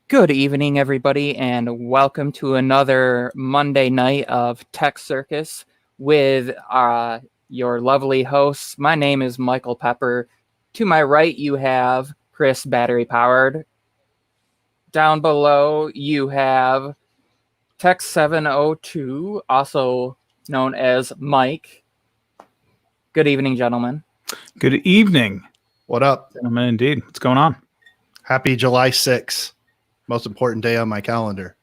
Good evening, everybody, and welcome to another Monday night of Tech Circus with your lovely hosts. My name is Michael Pepper. To my right, you have Chris BatteryPowered. Down below, you have Tech702, also known as Mike. Good evening, gentlemen. Good evening. What up? Gentlemen, indeed. What's going on? Happy July 6th. Most important day on my calendar.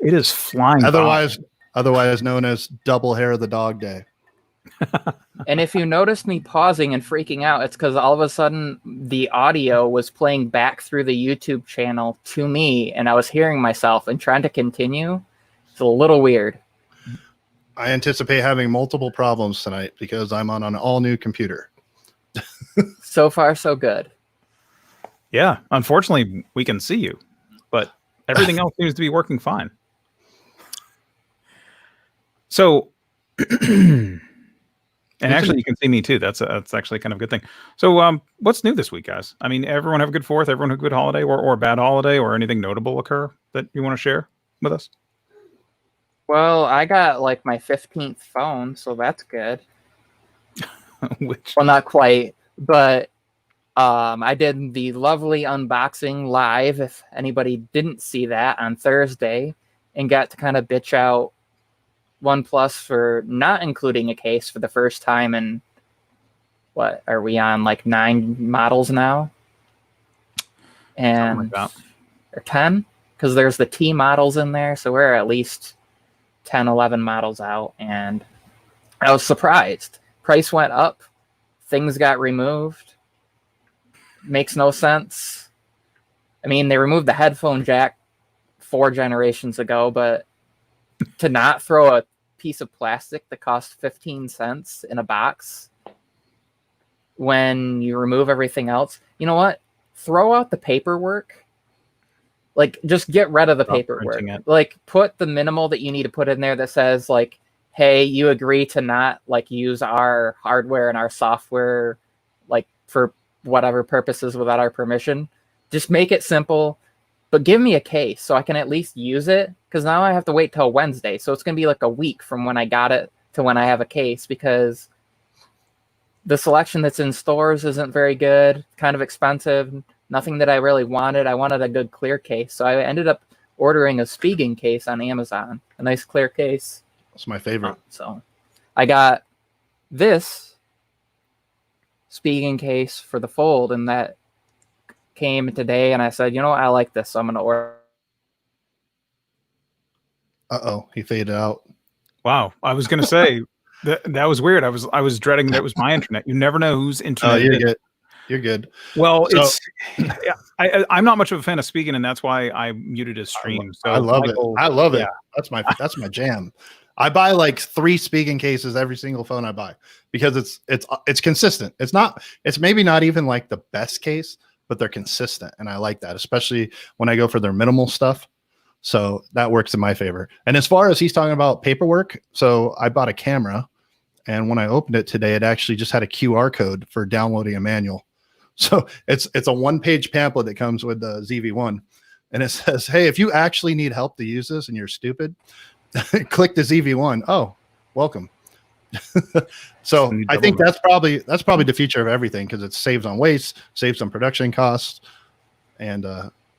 It is flying Otherwise known as Double Hair of the Dog Day. And if you noticed me pausing and freaking out, it's because all of a sudden the audio was playing back through the YouTube channel to me, and I was hearing myself and trying to continue. It's a little weird. I anticipate having multiple problems tonight because I'm on an all-new computer. So far, so good. Yeah. Unfortunately, we can see you, but everything else seems to be working fine. So, and actually, you can see me too. That's actually kind of a good thing. So, what's new this week, guys? I mean, everyone have a good 4th. Everyone have a good holiday, or a bad holiday, or anything notable occur that you want to share with us? Well, I got like my 15th phone, so that's good. Well, not quite, but I did the lovely unboxing live, if anybody didn't see that, on Thursday, and got to kind of bitch out OnePlus for not including a case for the first time in, what, are we on like 9 models now? And like or 10? Because there's the T models in there, so we're at least 10, 11 models out, and I was surprised. Price went up, things got removed. Makes no sense. I mean, they removed the headphone jack 4 generations ago, but to not throw a piece of plastic that costs 15 cents in a box when you remove everything else, you know what? Throw out the paperwork. Like, just get rid of the paperwork. Like, put the minimal that you need to put in there that says, like, hey, you agree to not, like, use our hardware and our software, like, for whatever purposes without our permission. Just make it simple, but give me a case so I can at least use it, because now I have to wait till Wednesday, so it's going to be like a week from when I got it to when I have a case, because the selection that's in stores isn't very good, kind of expensive, nothing that I really wanted. I wanted a good clear case, so I ended up ordering a Spigen case on Amazon, a nice clear case. That's my favorite. So I got this Spigen case for the Fold, and that came today, and I said, you know what, I like this, so I'm going to order. Uh-oh, he faded out. Wow. I was going to say that was weird. I was dreading that it was my internet. You never know whose internet you're good. You're good. Well, so, I'm not much of a fan of Spigen, and that's why I muted his stream. So I love it. I love it. That's my jam. I buy like 3 Spigen cases every single phone I buy because it's consistent. It's maybe not even like the best case, but they're consistent, and I like that, especially when I go for their minimal stuff. So that works in my favor. And as far as he's talking about paperwork, so I bought a camera, and when I opened it today, it actually just had a QR code for downloading a manual. So it's a 1-page pamphlet that comes with the ZV-1, and it says, "Hey, if you actually need help to use this and you're stupid, click the ZV-1. Oh, welcome." So I think that's probably the future of everything, because it saves on waste, saves on production costs, and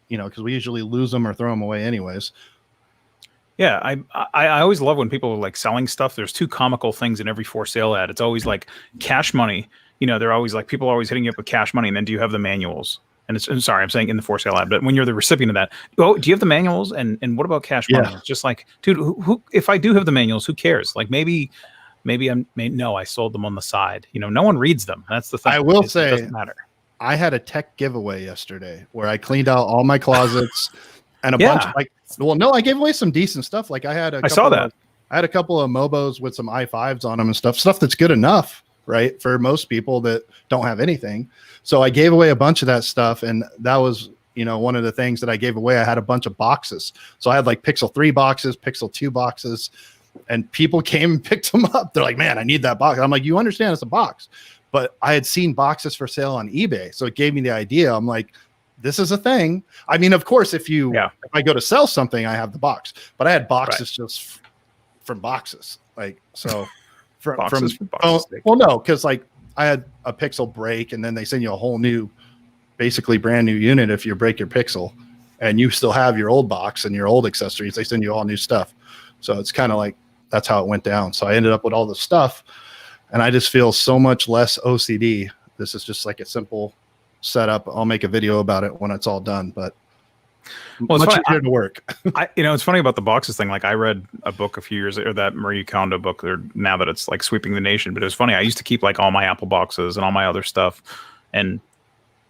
because we usually lose them or throw them away anyways. Yeah, I always love when people are like selling stuff. There's 2 comical things in every for sale ad. It's always like cash money. They're always like, people are always hitting you up with cash money, and then do you have the manuals? And I'm sorry, I'm saying in the for sale ad, but when you're the recipient of that, oh, do you have the manuals? And what about cash money? It's just like, dude, who if I do have the manuals, who cares? Like maybe I sold them on the side. No one reads them. That's the thing. I will say, it doesn't matter. I had a tech giveaway yesterday where I cleaned out all my closets and a bunch of I gave away some decent stuff. Like I saw that. I had a couple of Mobos with some i5s on them and stuff that's good enough, right, for most people that don't have anything. So I gave away a bunch of that stuff, and that was, one of the things that I gave away. I had a bunch of boxes. So I had like Pixel 3 boxes, Pixel 2 boxes, and people came and picked them up. They're like, "Man, I need that box." I'm like, "You understand it's a box." But I had seen boxes for sale on eBay, so it gave me the idea. I'm like, this is a thing. I mean, of course, if I go to sell something, I have the box, but I had boxes just from boxes, like so. From boxes. Well, no, because like I had a Pixel break, and then they send you a whole new, basically brand new unit if you break your Pixel, and you still have your old box and your old accessories. They send you all new stuff, so it's kind of like that's how it went down. So I ended up with all the stuff, and I just feel so much less OCD. This is just like a simple setup. I'll make a video about it when it's all done, but much easier to work. It's funny about the boxes thing. Like I read a book a few years ago, that Marie Kondo book, or now that it's like sweeping the nation. But it was funny. I used to keep like all my Apple boxes and all my other stuff, and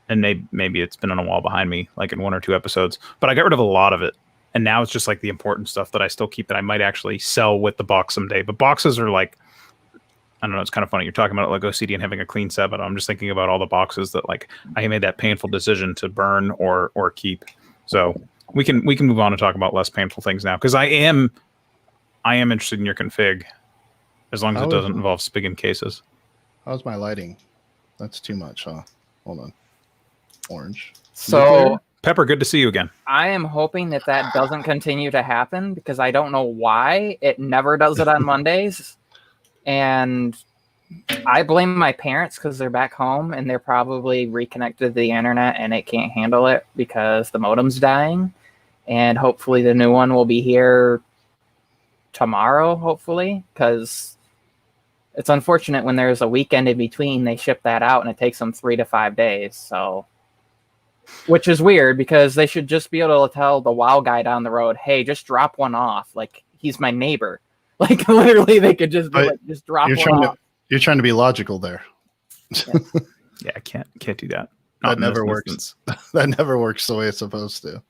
maybe it's been on a wall behind me, like in 1 or 2 episodes. But I got rid of a lot of it, and now it's just like the important stuff that I still keep that I might actually sell with the box someday. But boxes are like, I don't know. It's kind of funny. You're talking about like OCD and having a clean set, but I'm just thinking about all the boxes that like I made that painful decision to burn or keep. So we can move on and talk about less painful things now, because I am interested in your config, as long as it doesn't involve Spigen cases. How's my lighting? That's too much, huh? Hold on. Orange. So Pepper, good to see you again. I am hoping that doesn't continue to happen, because I don't know why it never does it on Mondays. And I blame my parents, because they're back home and they're probably reconnected to the internet and it can't handle it because the modem's dying. And hopefully the new one will be here tomorrow, hopefully, because it's unfortunate when there's a weekend in between, they ship that out and it takes them 3 to 5 days. So, which is weird, because they should just be able to tell the WoW guy down the road, hey, just drop one off. Like, he's my neighbor. Like, literally, they could just be like, just drop one off. You're trying to be logical there. Yeah, I can't do that. That never works. That never works the way it's supposed to.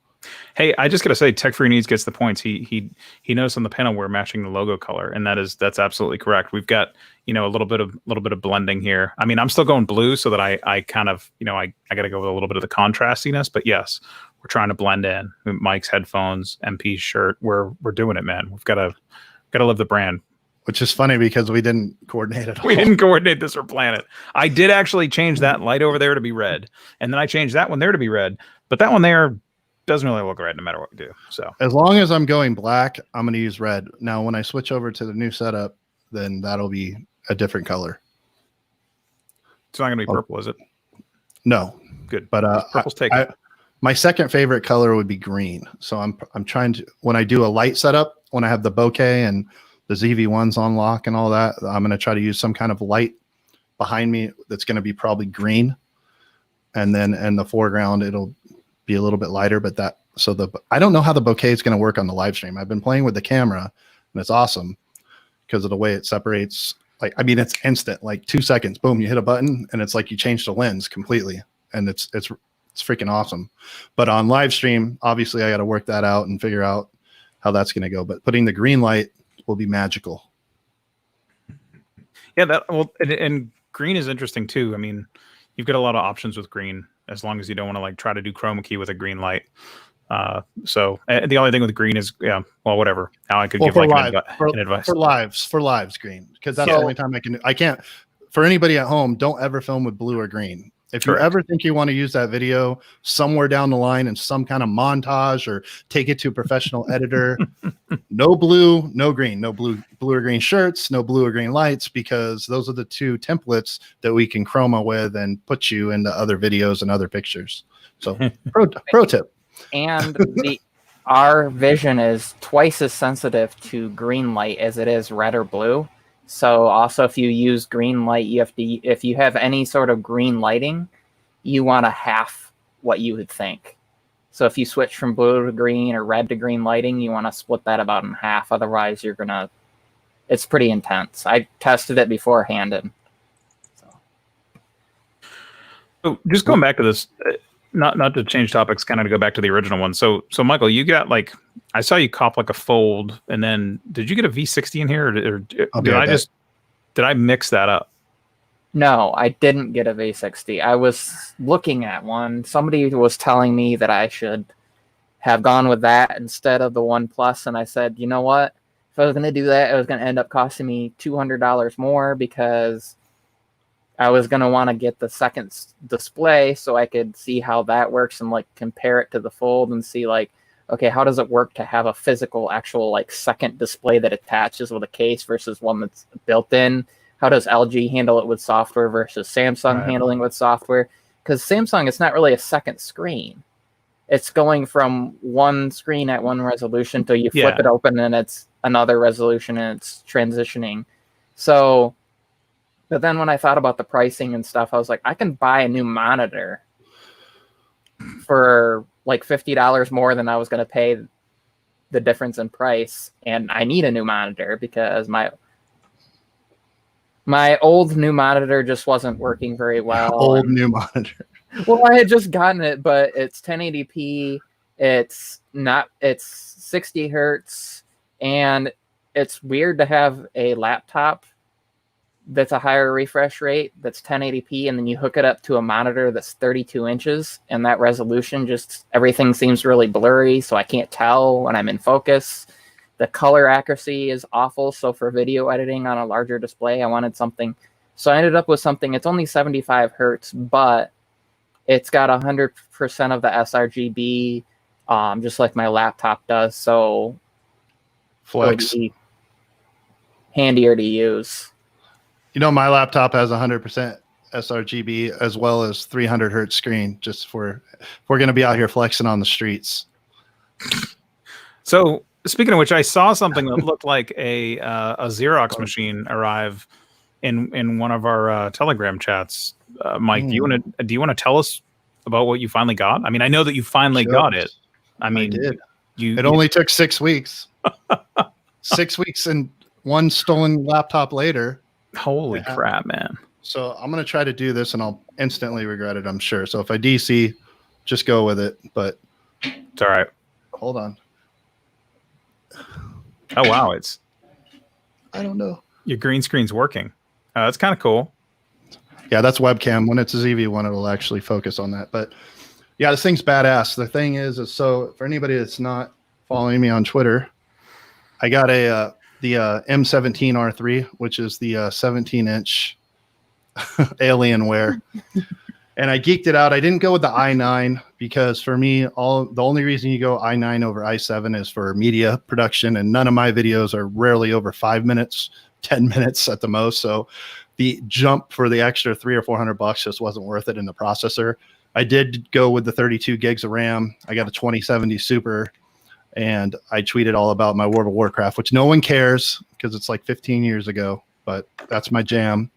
Hey, I just gotta say, Tech Free Needs gets the points. He noticed on the panel we're matching the logo color, and that's absolutely correct. We've got a little bit of blending here. I mean, I'm still going blue, so that I kind of I gotta go with a little bit of the contrastiness. But yes, we're trying to blend in. Mike's headphones, MP's shirt. We're doing it, man. We've gotta live the brand. Which is funny, because we didn't coordinate it all. We didn't coordinate this or plan it. I did actually change that light over there to be red, and then I changed that one there to be red. But that one there doesn't really look red no matter what we do. So as long as I'm going black, I'm going to use red. Now, when I switch over to the new setup, then that'll be a different color. It's not going to be purple, is it? No. Good. But purple's taken. My second favorite color would be green. So I'm trying to, when I do a light setup, when I have the bokeh and the ZV-1s on lock and all that, I'm going to try to use some kind of light behind me that's going to be probably green. And then in the foreground, it'll be a little bit lighter, but I don't know how the bokeh is going to work on the live stream. I've been playing with the camera, and it's awesome because of the way it separates. Like, I mean, it's instant, like 2 seconds, boom, you hit a button, and it's like you change the lens completely, and it's freaking awesome. But on live stream, obviously, I got to work that out and figure out how that's going to go. But putting the green light will be magical. Yeah, and green is interesting too. I mean, you've got a lot of options with green, as long as you don't want to like try to do chroma key with a green light. So the only thing with green is, whatever. Now I could give like an advice for lives green, because that's the only time I can't. For anybody at home, don't ever film with blue or green. If you ever think you want to use that video somewhere down the line in some kind of montage or take it to a professional editor, no blue, no green, no blue or green shirts, no blue or green lights, because those are the 2 templates that we can chroma with and put you into other videos and other pictures. So pro tip. And our vision is twice as sensitive to green light as it is red or blue. So also, if you use green light, if you have any sort of green lighting, you want a half what you would think. So if you switch from blue to green or red to green lighting, you want to split that about in half. Otherwise, it's pretty intense. I tested it beforehand. And so just going back to this, not to change topics, kind of to go back to the original one. So Michael, you got like, I saw you cop like a fold, and then did you get a V60 in here, or did I mix that up? No, I didn't get a V60. I was looking at one. Somebody was telling me that I should have gone with that instead of the One Plus, and I said, you know what? If I was going to do that, it was going to end up costing me $200 more, because I was going to want to get the second display so I could see how that works and like compare it to the Fold and see like, okay, how does it work to have a physical actual like second display that attaches with a case versus one that's built in? How does LG handle it with software versus Samsung handling with software? Because Samsung, it's not really a second screen. It's going from one screen at one resolution till you flip it open and it's another resolution and it's transitioning. So, but then when I thought about the pricing and stuff, I was like, I can buy a new monitor for like $50 more than I was going to pay the difference in price. And I need a new monitor because my old new monitor just wasn't working very well. New monitor. Well, I had just gotten it, but it's 1080p. It's 60 hertz, and it's weird to have a laptop that's a higher refresh rate that's 1080p, and then you hook it up to a monitor that's 32 inches, and that resolution just everything seems really blurry, so I can't tell when I'm in focus. The color accuracy is awful, so for video editing on a larger display, I wanted something. So I ended up with something. It's only 75 hertz, but it's got 100% of the sRGB, just like my laptop does. So flex, handier to use. You know, my laptop has 100% sRGB as well as 300 hertz screen. Just if we're going to be out here flexing on the streets. So speaking of which, I saw something that looked like a Xerox machine arrive in one of our Telegram chats. Mike, do you want to tell us about what you finally got? I mean, I know that you finally got it. I mean, I did. It only took 6 weeks. 6 weeks and one stolen laptop later. Holy crap, man. So I'm going to try to do this and I'll instantly regret it, I'm sure. So if I DC, just go with it. But it's all right. Hold on. Oh, wow. I don't know. Your green screen's working. That's kind of cool. Yeah, that's webcam. When it's a ZV1, it'll actually focus on that. But yeah, this thing's badass. The thing is so for anybody that's not following me on Twitter, I got the M17R3, which is the 17-inch Alienware. And I geeked it out. I didn't go with the i9 because for me, the only reason you go i9 over i7 is for media production. And none of my videos are rarely over 5 minutes, 10 minutes at the most. So the jump for the extra $300 or $400 just wasn't worth it in the processor. I did go with the 32 gigs of RAM. I got a 2070 Super, and I tweeted all about my World of Warcraft, which no one cares because it's like 15 years ago, but that's my jam.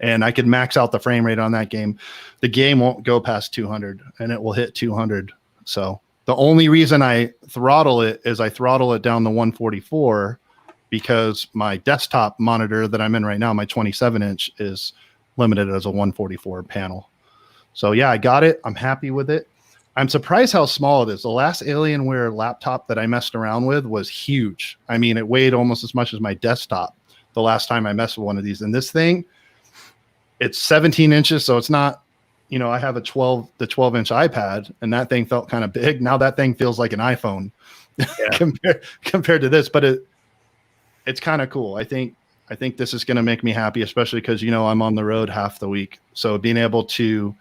And I could max out the frame rate on that game. The game won't go past 200, and it will hit 200. So the only reason I throttle it is I throttle it down to 144 because my desktop monitor that I'm in right now, my 27-inch, is limited as a 144 panel. So yeah, I got it. I'm happy with it. I'm surprised how small it is. The last Alienware laptop that I messed around with was huge. I mean, it weighed almost as much as my desktop the last time I messed with one of these. And this thing, it's 17 inches, so it's not, I have the 12-inch iPad, and that thing felt kind of big. Now that thing feels like an iPhone compared to this, but it's kind of cool. I think this is going to make me happy, especially because, I'm on the road half the week. So being able to,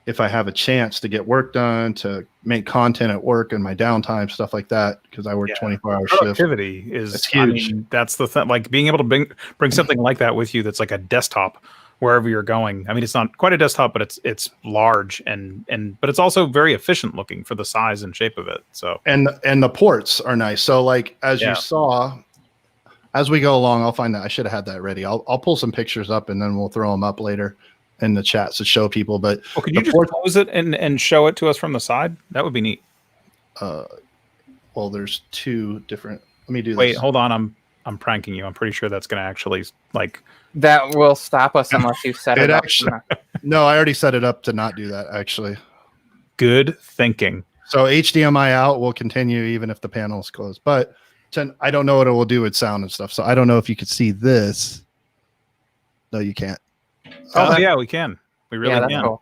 if I have a chance to get work done, to make content at work and my downtime, stuff like that, because I work 24-hour shifts. Productivity is huge. I mean, that's the thing. Like being able to bring something like that with you that's like a desktop wherever you're going. I mean, it's not quite a desktop, but it's large but it's also very efficient looking for the size and shape of it. So and the ports are nice. So like as you saw, as we go along, I'll find that. I should have had that ready. I'll pull some pictures up and then we'll throw them up later in the chat to show people. But could you just close it and show it to us from the side? That would be neat. Well, there's two different. Let me do this. Wait, hold on. I'm pranking you. I'm pretty sure that's going to actually that will stop us unless you set it up. No, I already set it up to not do that. Actually, good thinking. So HDMI out will continue even if the panel is closed, but I don't know what it will do with sound and stuff. So I don't know if you could see this. No, you can't. Oh yeah, we can. We really can. Cool.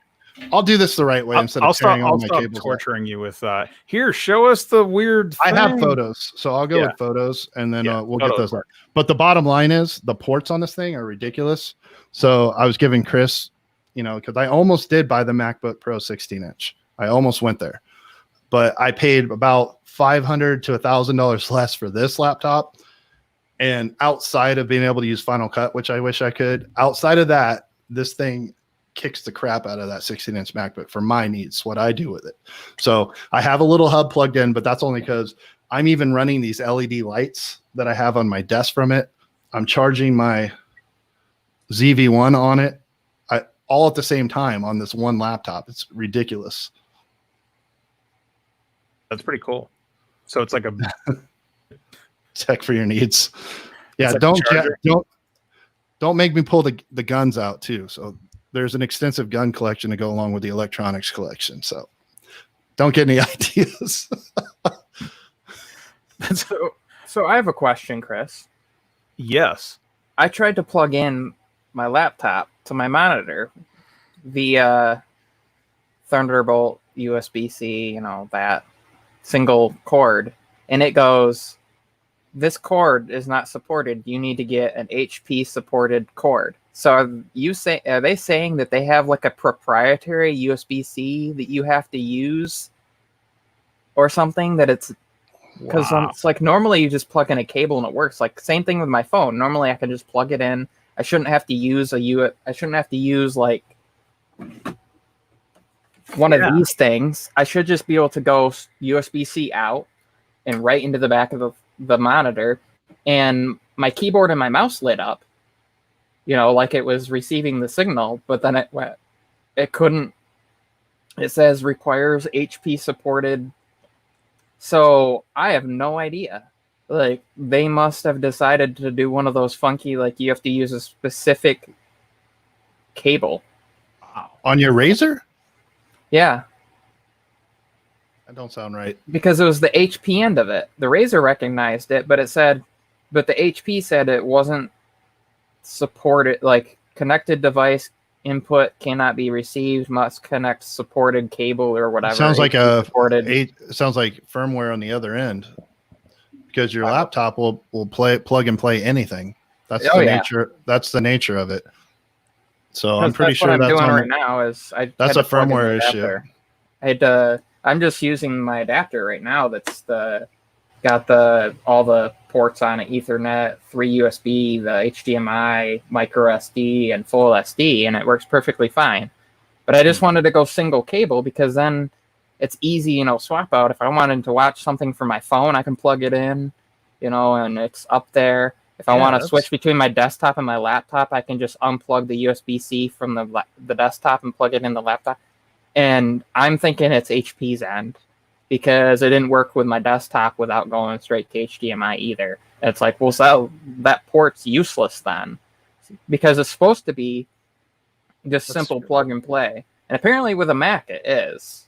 I'll do this the right way instead of carrying all my cables. Torturing you with here. Show us the weird thing. I have photos, so I'll go with photos, and then we'll get those. But the bottom line is the ports on this thing are ridiculous. So I was giving Chris, because I almost did buy the MacBook Pro 16-inch. I almost went there, but I paid about $500 to $1,000 less for this laptop. And outside of being able to use Final Cut, which I wish I could, outside of that, this thing kicks the crap out of that 16-inch MacBook for my needs, what I do with it. So I have a little hub plugged in, but that's only because I'm even running these LED lights that I have on my desk from it. I'm charging my ZV-1 on it all at the same time on this one laptop. It's ridiculous. That's pretty cool. So it's like a tech for your needs. Yeah, like don't make me pull the guns out too. So there's an extensive gun collection to go along with the electronics collection. So don't get any ideas. So I have a question, Chris. Yes. I tried to plug in my laptop to my monitor via Thunderbolt, USB-C, that single cord. And it goes, this cord is not supported. You need to get an HP supported cord. So are they saying that they have like a proprietary USB-C that you have to use or something, that it's because it's like normally you just plug in a cable and it works. Like same thing with my phone. Normally I can just plug it in. I shouldn't have to use like one of these things. I should just be able to go USB-C out and right into the back of the monitor, and my keyboard and my mouse lit up, like it was receiving the signal, but then it couldn't. It says requires HP supported. So I have no idea. Like they must have decided to do one of those funky, like you have to use a specific cable. On your Razer? Yeah. That don't sound right. Because it was the HP end of it. The Razer recognized it, but the HP said it wasn't supported, like connected device input cannot be received, must connect supported cable or whatever. Sounds like sounds like firmware on the other end, because your laptop will plug and play anything. That's the nature. That's the nature of it. So I'm pretty sure what I'm doing right now is that's a firmware issue. I'm just using my adapter right now. That's got all the ports on it: Ethernet, 3 USB, the HDMI, micro SD, and full SD, and it works perfectly fine. But I just wanted to go single cable because then it's easy, swap out. If I wanted to watch something from my phone, I can plug it in, and it's up there. If I want to switch between my desktop and my laptop, I can just unplug the USB-C from the desktop and plug it in the laptop. And I'm thinking it's HP's end, because it didn't work with my desktop without going straight to HDMI either. And it's like, well, so that port's useless then, because it's supposed to be just simple plug and play. And apparently with a Mac it is.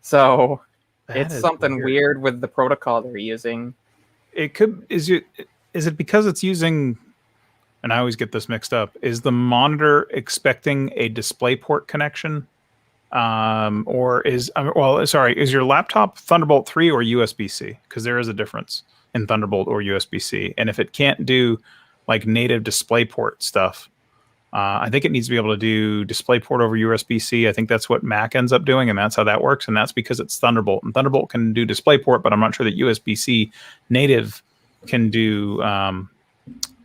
So it's something weird with the protocol they're using. It could is it because it's using, and I always get this mixed up, is the monitor expecting a DisplayPort connection? Is your laptop Thunderbolt 3 or USB-C? Because there is a difference in Thunderbolt or USB-C. And if it can't do like native DisplayPort stuff, I think it needs to be able to do DisplayPort over USB-C. I think that's what Mac ends up doing, and that's how that works. And that's because it's Thunderbolt. And Thunderbolt can do DisplayPort, but I'm not sure that USB-C native can do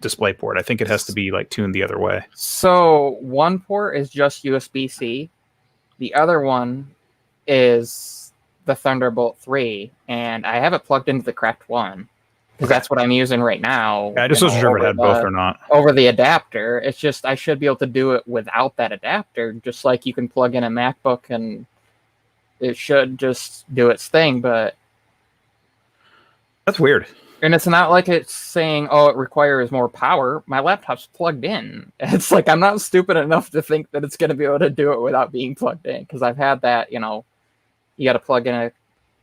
DisplayPort. I think it has to be like tuned the other way. So one port is just USB-C. The other one is the Thunderbolt 3, and I have it plugged into the correct one because that's what I'm using right now. Yeah, I just wasn't sure if it had both or not. Over the adapter. It's just I should be able to do it without that adapter, just like you can plug in a MacBook and it should just do its thing, but that's weird. And it's not like it's saying, oh, it requires more power. My laptop's plugged in. It's like I'm not stupid enough to think that it's going to be able to do it without being plugged in, because I've had that, you got to plug in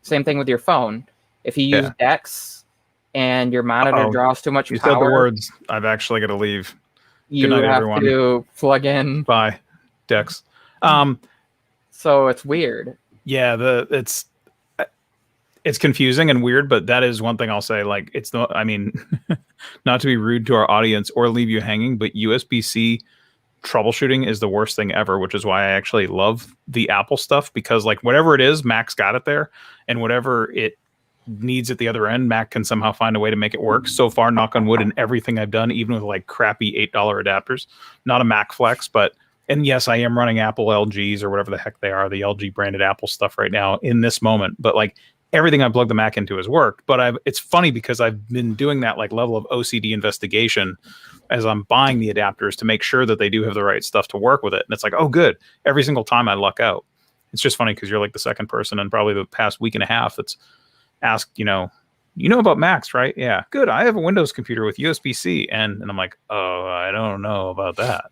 same thing with your phone. If you use DeX and your monitor draws too much power. You said the words. I've actually got to leave. You have to plug in. Bye, DeX. So it's weird. Yeah, it's confusing and weird, but that is one thing I'll say. Like, it's not, I mean, not to be rude to our audience or leave you hanging, but USB-C troubleshooting is the worst thing ever, which is why I actually love the Apple stuff, because like whatever it is, Mac's got it there, and whatever it needs at the other end, Mac can somehow find a way to make it work. So far, knock on wood, in everything I've done, even with like crappy $8 adapters, not a Mac Flex, but, and yes, I am running Apple LGs or whatever the heck they are, the LG branded Apple stuff right now in this moment, but like, everything I plugged the Mac into has worked. But it's funny because I've been doing that like level of OCD investigation as I'm buying the adapters to make sure that they do have the right stuff to work with it. And it's like, oh, good. Every single time I luck out. It's just funny because you're like the second person in probably the past week and a half that's asked, you know about Macs, right? Yeah, good. I have a Windows computer with USB-C. And I'm like, oh, I don't know about that.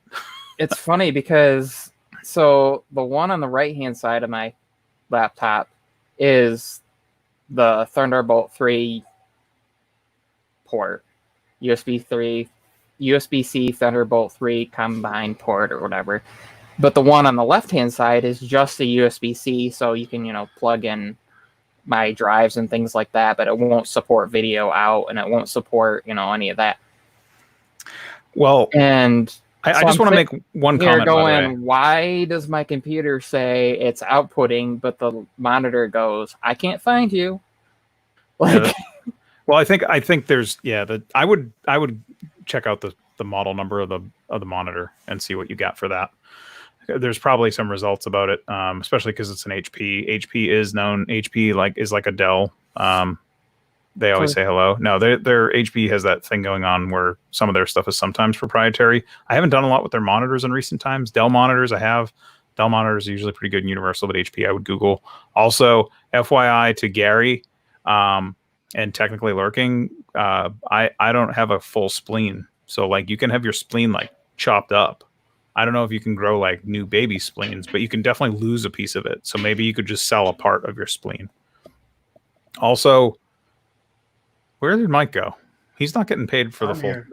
It's funny because so the one on the right-hand side of my laptop is the Thunderbolt 3 port, USB-C Thunderbolt 3 combined port or whatever. But the one on the left-hand side is just a USB-C, so you can, plug in my drives and things like that, but it won't support video out, and it won't support, any of that. Well, and I just want to make one comment. Going, why does my computer say it's outputting, but the monitor goes, I can't find you? Like, well, I think there's I would check out the model number of the monitor and see what you got for that. There's probably some results about it, especially because it's an HP. HP is like a Dell. They always say hello. No, their HP has that thing going on where some of their stuff is sometimes proprietary. I haven't done a lot with their monitors in recent times. Dell monitors I have. Dell monitors are usually pretty good and universal, but HP I would Google. Also, FYI to Gary, and technically lurking, I don't have a full spleen. So like you can have your spleen like chopped up. I don't know if you can grow like new baby spleens, but you can definitely lose a piece of it. So maybe you could just sell a part of your spleen. Also, where did Mike go? He's not getting paid for the full thing.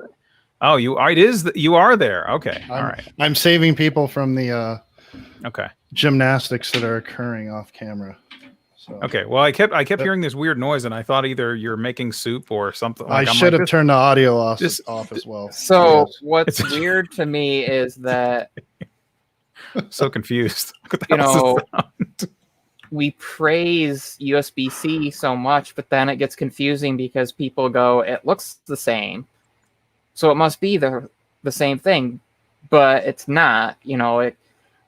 Oh, you are there. Okay. All right. I'm saving people from the okay gymnastics that are occurring off camera. So. Okay. Well, I kept hearing this weird noise, and I thought either you're making soup or something. Like, I should have turned the audio off as well. So what's weird to me is that so confused. We praise USB-C so much, but then it gets confusing because people go, it looks the same, so it must be the same thing, but it's not. It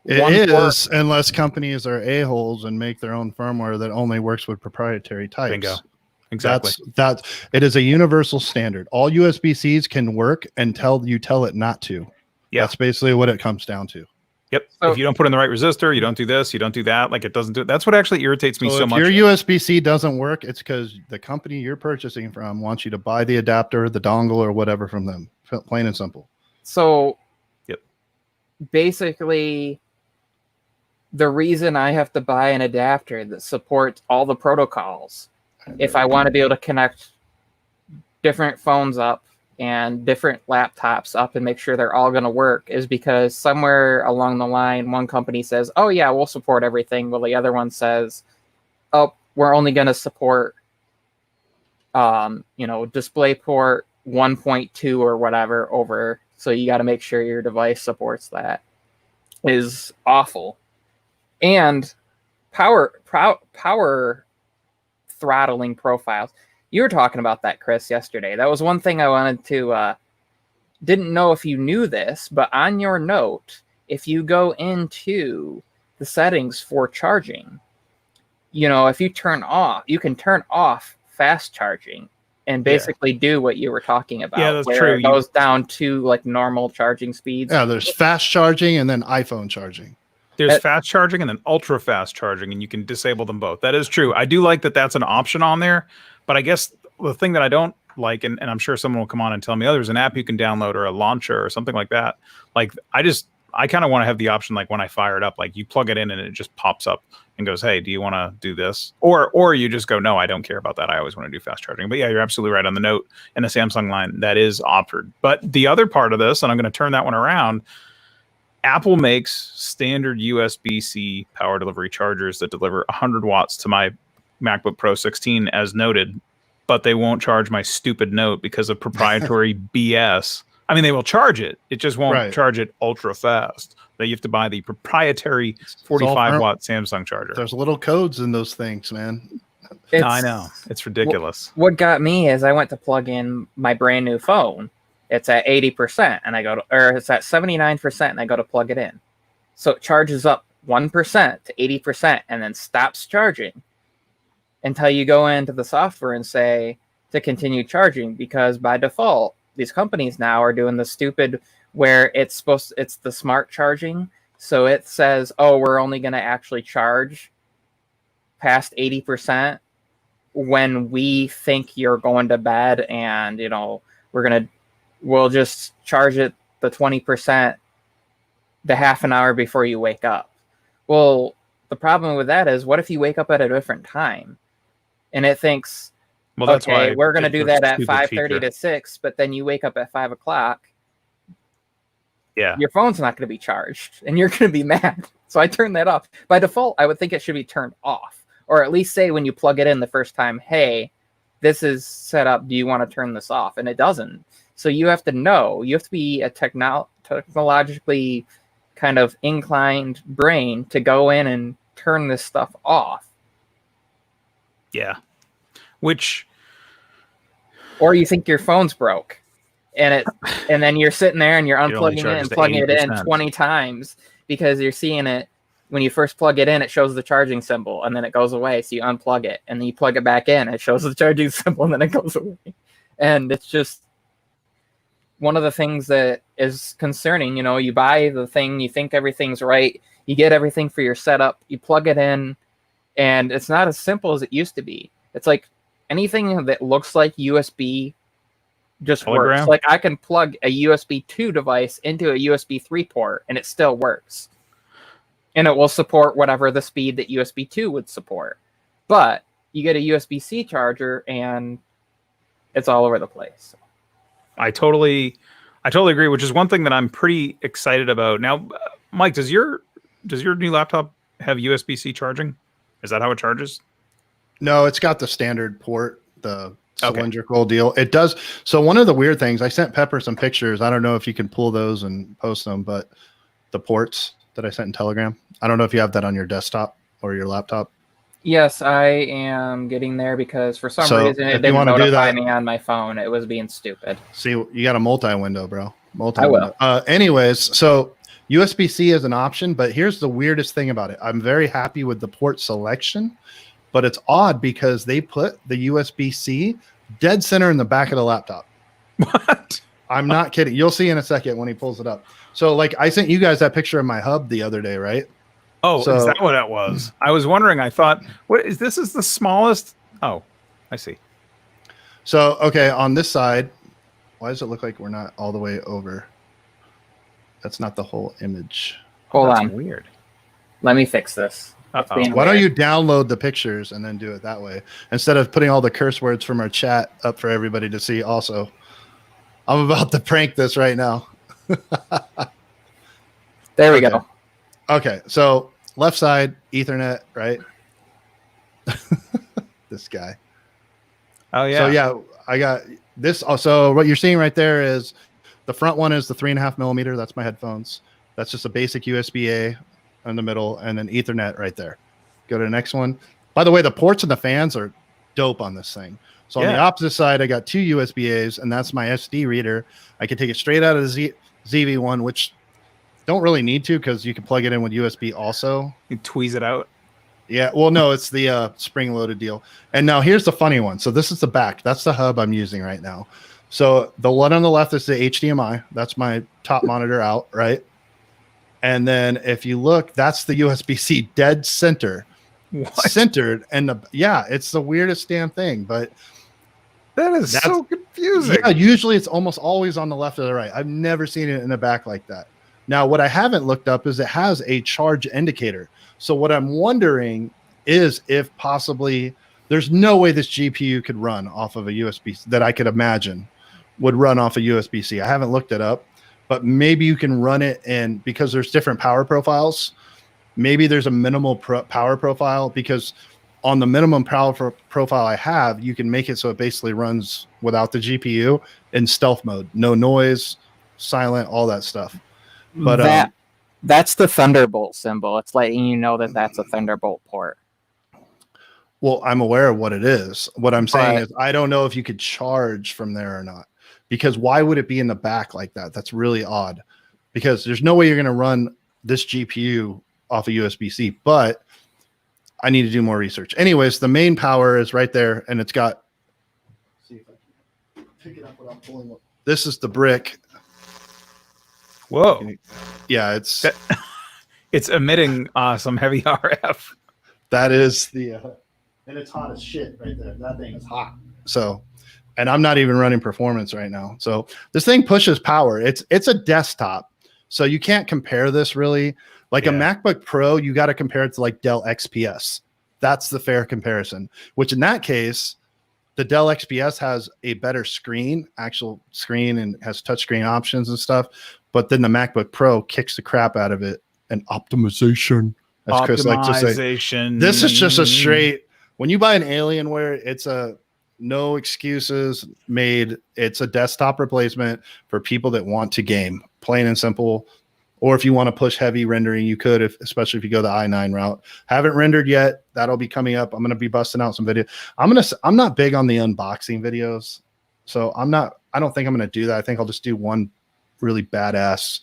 is unless companies are a-holes and make their own firmware that only works with proprietary types. Bingo. Exactly. It is a universal standard. All USB-Cs can work until you tell it not to. Yeah. That's basically what it comes down to. Yep. So, if you don't put in the right resistor, you don't do this, you don't do that, like it doesn't do it. That's what actually irritates me so much. If your USB-C doesn't work, it's because the company you're purchasing from wants you to buy the adapter, the dongle, or whatever from them. Plain and simple. So, basically, the reason I have to buy an adapter that supports all the protocols, if I want to be able to connect different phones up and different laptops up and make sure they're all going to work, is because somewhere along the line, one company says, oh yeah, we'll support everything. Well, the other one says, oh, we're only going to support, DisplayPort 1.2 or whatever over. So you got to make sure your device supports that. Is awful. And power throttling profiles. You were talking about that, Chris, yesterday. That was one thing I wanted to, didn't know if you knew this, but on your note, if you go into the settings for charging, if you can turn off fast charging and basically do what you were talking about. Yeah, that's where true. It goes down to like normal charging speeds. Yeah, there's fast charging and then iPhone charging. There's fast charging and then ultra fast charging, and you can disable them both. That is true. I do like that that's an option on there, but I guess the thing that I don't like, and I'm sure someone will come on and tell me, oh, there's an app you can download or a launcher or something like that. Like, I kind of want to have the option, like when I fire it up, like you plug it in and it just pops up and goes, hey, do you want to do this? Or you just go, no, I don't care about that. I always want to do fast charging. But yeah, you're absolutely right on the note. In the Samsung line, that is offered. But the other part of this, and I'm going to turn that one around, Apple makes standard USB-C power delivery chargers that deliver 100 watts to my MacBook Pro 16, as noted, but they won't charge my stupid Note because of proprietary BS. I mean, they will charge it. It just won't charge it ultra fast. That you have to buy the proprietary 45-watt Samsung charger. There's little codes in those things, man. I know. It's ridiculous. What got me is I went to plug in my brand new phone. It's at 80%, and it's at 79%, and I go to plug it in. So it charges up 1% to 80%, and then stops charging until you go into the software and say to continue charging, because by default, these companies now are doing the stupid where it's the smart charging. So it says, oh, we're only going to actually charge past 80% when we think you're going to bed, and, we'll just charge it the 20% the half an hour before you wake up. Well, the problem with that is, what if you wake up at a different time and it thinks, well, that's okay, why we're going to do that at 5:30 to 6, but then you wake up at 5 o'clock. Yeah, your phone's not going to be charged and you're going to be mad. So I turned that off. By default, I would think it should be turned off, or at least say when you plug it in the first time, hey, this is set up. Do you want to turn this off? And it doesn't. So you have to know. You have to be a technologically kind of inclined brain to go in and turn this stuff off. Yeah. Or you think your phone's broke, and then you're sitting there and you're unplugging it and plugging it in 20 times because you're seeing it. When you first plug it in, it shows the charging symbol, and then it goes away. So you unplug it, and then you plug it back in. It shows the charging symbol, and then it goes away. And it's just one of the things that is concerning. You buy the thing, you think everything's right, you get everything for your setup, you plug it in, and it's not as simple as it used to be. It's like anything that looks like USB just works. Like I can plug a USB 2 device into a USB 3 port, and it still works. And it will support whatever the speed that USB 2 would support. But you get a USB-C charger, and it's all over the place. I totally agree, which is one thing that I'm pretty excited about. Now, Mike, does your new laptop have USB-C charging? Is that how it charges? No, it's got the standard port, the cylindrical deal. It does. So one of the weird things, I sent Pepper some pictures. I don't know if you can pull those and post them, but the ports that I sent in Telegram, I don't know if you have that on your desktop or your laptop. Yes, I am getting there because for some reason it didn't notify me on my phone. It was being stupid. See, you got a multi-window, bro. Multi-window. I will. Anyways, so USB-C is an option, but here's the weirdest thing about it. I'm very happy with the port selection, but it's odd because they put the USB-C dead center in the back of the laptop. What? I'm not kidding. You'll see in a second when he pulls it up. So, like, I sent you guys that picture of my hub the other day, right? Oh, so, is that what that was? I was wondering. I thought, what is this? Is the smallest? Oh, I see. So, okay, on this side, why does it look like we're not all the way over? That's not the whole image. Hold on. Weird. Let me fix this. Why don't you download the pictures and then do it that way instead of putting all the curse words from our chat up for everybody to see? Also, I'm about to prank this right now. There we go. Okay, so left side Ethernet, right? This guy. Oh yeah. So yeah, I got this. Also, what you're seeing right there is the front one is the 3.5 millimeter. That's my headphones. That's just a basic USB-A in the middle, and then Ethernet right there. Go to the next one. By the way, the ports and the fans are dope on this thing. So on the opposite side, I got 2 USB-As, and that's my SD reader. I can take it straight out of the ZV1, which don't really need to because you can plug it in with USB also. You tweeze it out. Yeah, well, no, it's the spring-loaded deal. And now here's the funny one. So this is the back. That's the hub I'm using right now. So the one on the left is the HDMI. That's my top monitor out, right? And then if you look, that's the USB-C dead center. What? Centered. And it's the weirdest damn thing. But that's so confusing. Yeah, usually it's almost always on the left or the right. I've never seen it in the back like that. Now, what I haven't looked up is it has a charge indicator. So what I'm wondering is if possibly there's no way this GPU could run off of a USB that I could imagine would run off a USB-C. I haven't looked it up, but maybe you can run it in, because there's different power profiles. Maybe there's a minimal power profile, because on the minimum power profile I have, you can make it so it basically runs without the GPU in stealth mode, no noise, silent, all that stuff. But that's the Thunderbolt symbol. It's letting you know that that's a Thunderbolt port. Well, I'm aware of what it is. What I'm saying is I don't know if you could charge from there or not, because why would it be in the back like that? That's really odd, because there's no way you're going to run this GPU off a USB-C, but I need to do more research. Anyways, the main power is right there, and it's got, see if I can pick it up without pulling up. This is the brick. Whoa. Yeah, it's emitting some heavy RF. That is the and it's hot as shit right there. That thing is hot. So, and I'm not even running performance right now. So this thing pushes power. It's a desktop, so you can't compare this really. Like a MacBook Pro, you got to compare it to like Dell XPS. That's the fair comparison, which in that case, the Dell XPS has a better actual screen, and has touchscreen options and stuff. But then the MacBook Pro kicks the crap out of it. And optimization, as Chris likes to say. This is just a straight, when you buy an Alienware, it's a no excuses made. It's a desktop replacement for people that want to game, plain and simple. Or if you want to push heavy rendering, you could, especially if you go the i9 route. Haven't rendered yet. That'll be coming up. I'm going to be busting out some video. I'm not big on the unboxing videos. So I don't think I'm going to do that. I think I'll just do one really badass,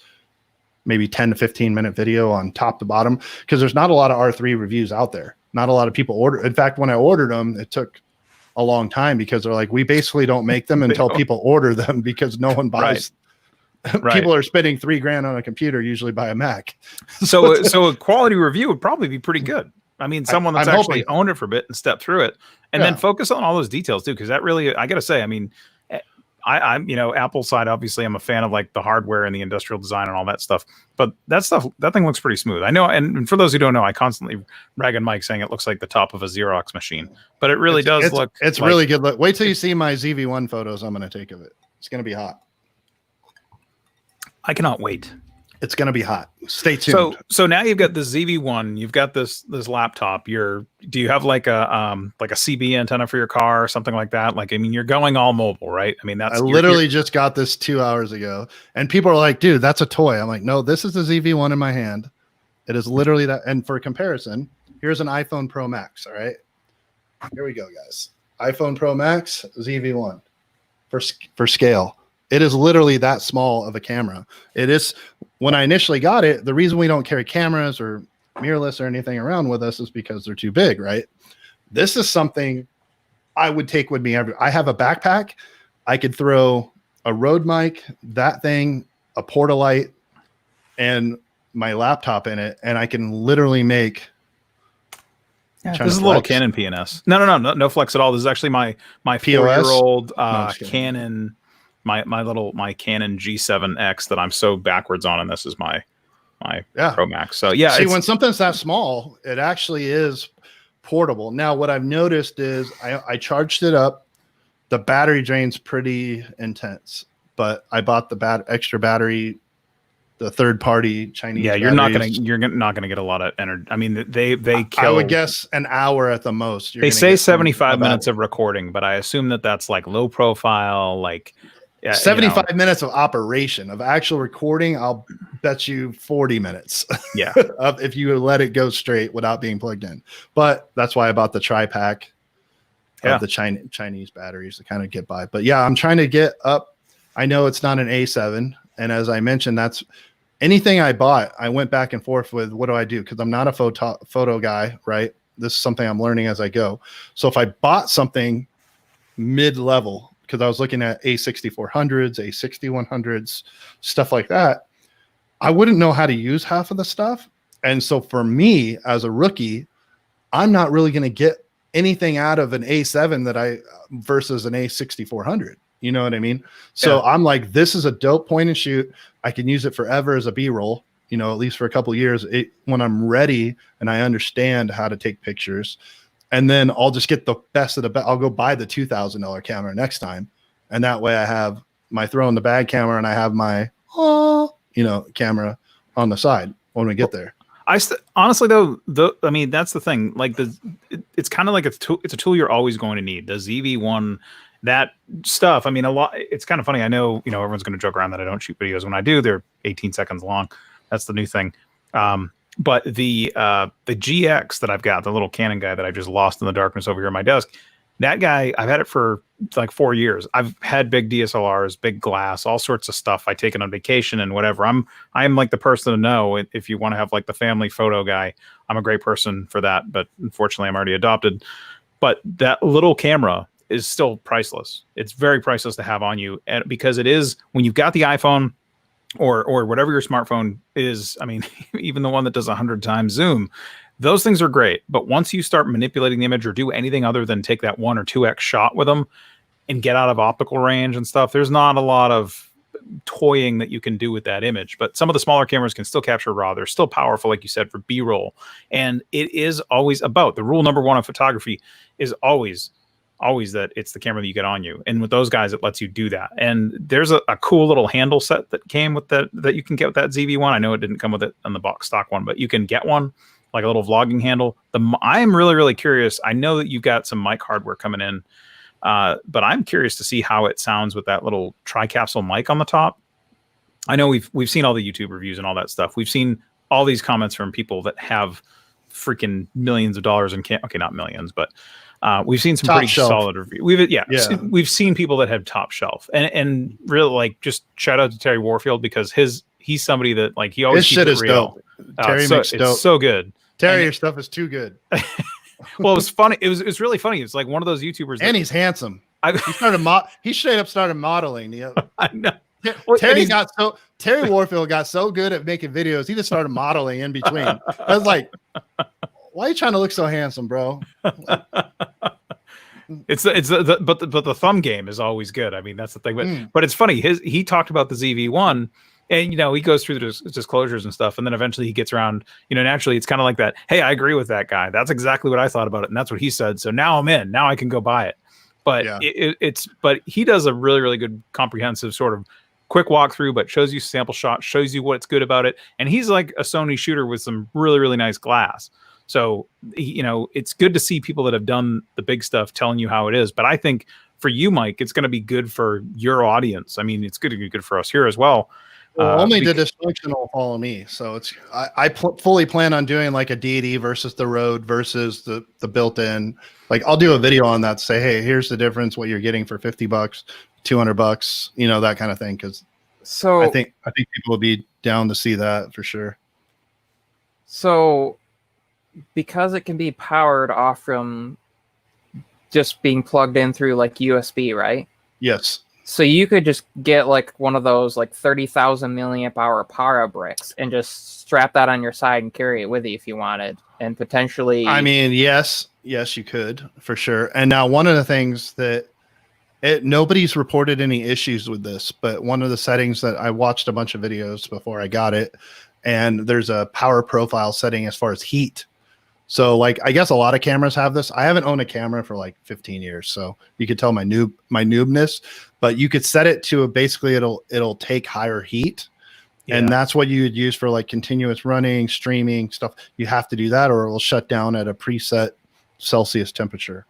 maybe 10 to 15 minute video on top to bottom, because there's not a lot of R3 reviews out there. Not a lot of people order. In fact, when I ordered them, it took a long time, because they're like, we basically don't make them until people order them, because no one buys. Right. People are spending $3,000 on a computer, usually buy a Mac. So a quality review would probably be pretty good. I mean, someone that's actually owned it for a bit and stepped through it, and then focus on all those details too. Because that really, I got to say, I mean, I'm Apple side, obviously I'm a fan of like the hardware and the industrial design and all that stuff, but that thing looks pretty smooth. I know, and for those who don't know, I constantly rag on Mike saying it looks like the top of a Xerox machine, but it really does look. It's like, really good look. Wait till you see my ZV-1 photos I'm going to take of it. It's going to be hot. I cannot wait. It's going to be hot. Stay tuned. So now you've got this ZV-1, you've got this laptop. Do you have like a CB antenna for your car or something like that? Like, I mean, you're going all mobile, right? I mean, I literally just got this 2 hours ago, and people are like, dude, that's a toy. I'm like, no, this is the ZV-1 in my hand. It is literally that. And for comparison, here's an iPhone Pro Max. All right, here we go, guys. iPhone Pro Max, ZV-1 for scale. It is literally that small of a camera. It is, when I initially got it, the reason we don't carry cameras or mirrorless or anything around with us is because they're too big, right? This is something I would take with me I have a backpack. I could throw a Rode mic, that thing, a Portalight, and my laptop in it, and I can literally make. Yeah, this is a little Canon PNS. No flex at all. This is actually my 4-year-old Canon. My Canon G7X that I'm so backwards on, and this is my Pro Max. So yeah, see, when something's that small, it actually is portable. Now, what I've noticed is I charged it up. The battery drain's pretty intense, but I bought the extra battery, the third-party Chinese. Yeah, you're not gonna get a lot of energy. I mean, they kill. I would guess an hour at the most. They say 75 minutes of recording, but I assume that's like low profile, like. Yeah, 75 minutes of operation. Of actual recording, I'll bet you 40 minutes. Yeah. If you let it go straight without being plugged in. But that's why I bought the tri-pack of the Chinese batteries to kind of get by. But yeah, I'm trying to get up. I know it's not an A7. And as I mentioned, that's anything I bought, I went back and forth with, what do I do? Because I'm not a photo guy, right? This is something I'm learning as I go. So if I bought something mid-level, because I was looking at A6400s, A6100s, stuff like that, I wouldn't know how to use half of the stuff. And so for me as a rookie, I'm not really going to get anything out of an A7 versus an A6400. You know what I mean? So I'm like, this is a dope point and shoot. I can use it forever as a B-roll, at least for a couple of years when I'm ready and I understand how to take pictures. And then I'll just get the best of the best. I'll go buy the $2,000 camera next time. And that way I have my throw in the bag camera and I have my oh, camera on the side when we get there. Honestly though, I mean, that's the thing. Like it's kind of like it's a tool you're always going to need. The ZV-1, that stuff. I mean, it's kind of funny. I know, everyone's going to joke around that I don't shoot videos. When I do, they're 18 seconds long. That's the new thing. But the GX that I've got, the little Canon guy that I just lost in the darkness over here on my desk, that guy, I've had it for like 4 years. I've had big DSLRs, big glass, all sorts of stuff. I take it on vacation and whatever. I'm like the person to know if you want to have like the family photo guy. I'm a great person for that, but unfortunately I'm already adopted. But that little camera is still priceless. It's very priceless to have on you, and because it is, when you've got the iPhone or whatever your smartphone is, I mean, even the one that does 100 times zoom, those things are great. But once you start manipulating the image or do anything other than take that 1 or 2x shot with them and get out of optical range and stuff, there's not a lot of toying that you can do with that image. But some of the smaller cameras can still capture raw. They're still powerful, like you said, for B-roll. And it is always about the rule number 1 of photography is always that it's the camera that you get on you. And with those guys, it lets you do that. And there's a cool little handle set that came with that you can get with that ZV-1. I know it didn't come with it on the box stock one, but you can get one, like a little vlogging handle. I am really, really curious. I know that you've got some mic hardware coming in, but I'm curious to see how it sounds with that little tri-capsule mic on the top. I know we've seen all the YouTube reviews and all that stuff. We've seen all these comments from people that have freaking millions of dollars in okay, not millions, but we've seen some top pretty shelf. Solid reviews. We've seen people that have top shelf, and really, like, just shout out to Terry Warfield, because he's somebody that, like, he always his shit is real. Dope. Terry makes dope. It's so good. Terry, your stuff is too good. Well, it was funny. It was really funny. It's like one of those YouTubers, and he's handsome. He straight up started modeling. I know. Terry Warfield got so good at making videos, he just started modeling in between. I was like, why are you trying to look so handsome, bro? But the thumb game is always good. I mean, that's the thing. But it's funny. He talked about the ZV-1, and he goes through the disclosures and stuff, and then eventually he gets around. Naturally, it's kind of like that. Hey, I agree with that guy. That's exactly what I thought about it, and that's what he said. So now I'm in. Now I can go buy it. But but he does a really, really good comprehensive sort of quick walkthrough, but shows you sample shots, shows you what's good about it, and he's like a Sony shooter with some really, really nice glass. So, it's good to see people that have done the big stuff telling you how it is. But I think for you, Mike, it's going to be good for your audience. I mean, it's going to be good for us here as well. Only the dysfunctional follow me. So I fully plan on doing like a deity versus the Rode versus the built-in. Like, I'll do a video on that to say, hey, here's the difference, what you're getting for $50, $200, that kind of thing. Because I think people will be down to see that for sure. So, because it can be powered off from just being plugged in through like USB, right? Yes. So you could just get like one of those like 30,000 milliamp hour power bricks and just strap that on your side and carry it with you if you wanted, and potentially. I mean, yes, you could for sure. And now one of the things that nobody's reported any issues with this, but one of the settings that I watched a bunch of videos before I got it, and there's a power profile setting as far as heat. So, like, I guess a lot of cameras have this. I haven't owned a camera for like 15 years, so you could tell my noobness. But you could set it to basically it'll take higher heat, and that's what you would use for like continuous running, streaming stuff. You have to do that, or it will shut down at a preset Celsius temperature.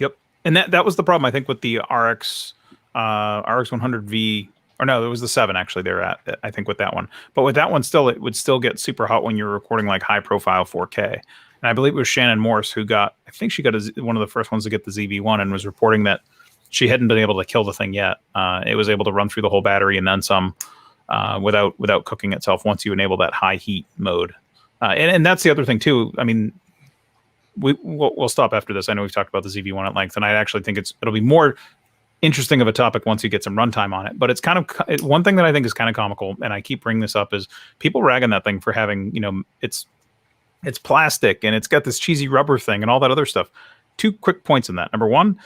Yep, and that was the problem, I think, with the RX 100V. Or no, it was the 7 actually they're at, I think, with that one. But with that one, it would still get super hot when you're recording like high profile 4K. And I believe it was Shannon Morse who I think she got one of the first ones to get the ZV-1, and was reporting that she hadn't been able to kill the thing yet. It was able to run through the whole battery and then some without cooking itself once you enable that high heat mode. And that's the other thing too. I mean, we'll stop after this. I know we've talked about the ZV-1 at length, and I actually think it'll be more interesting of a topic once you get some runtime on it. But it's kind of one thing that I think is kind of comical, and I keep bringing this up, is people ragging that thing for having, it's plastic and it's got this cheesy rubber thing and all that other stuff. 2 quick points in that. Number one,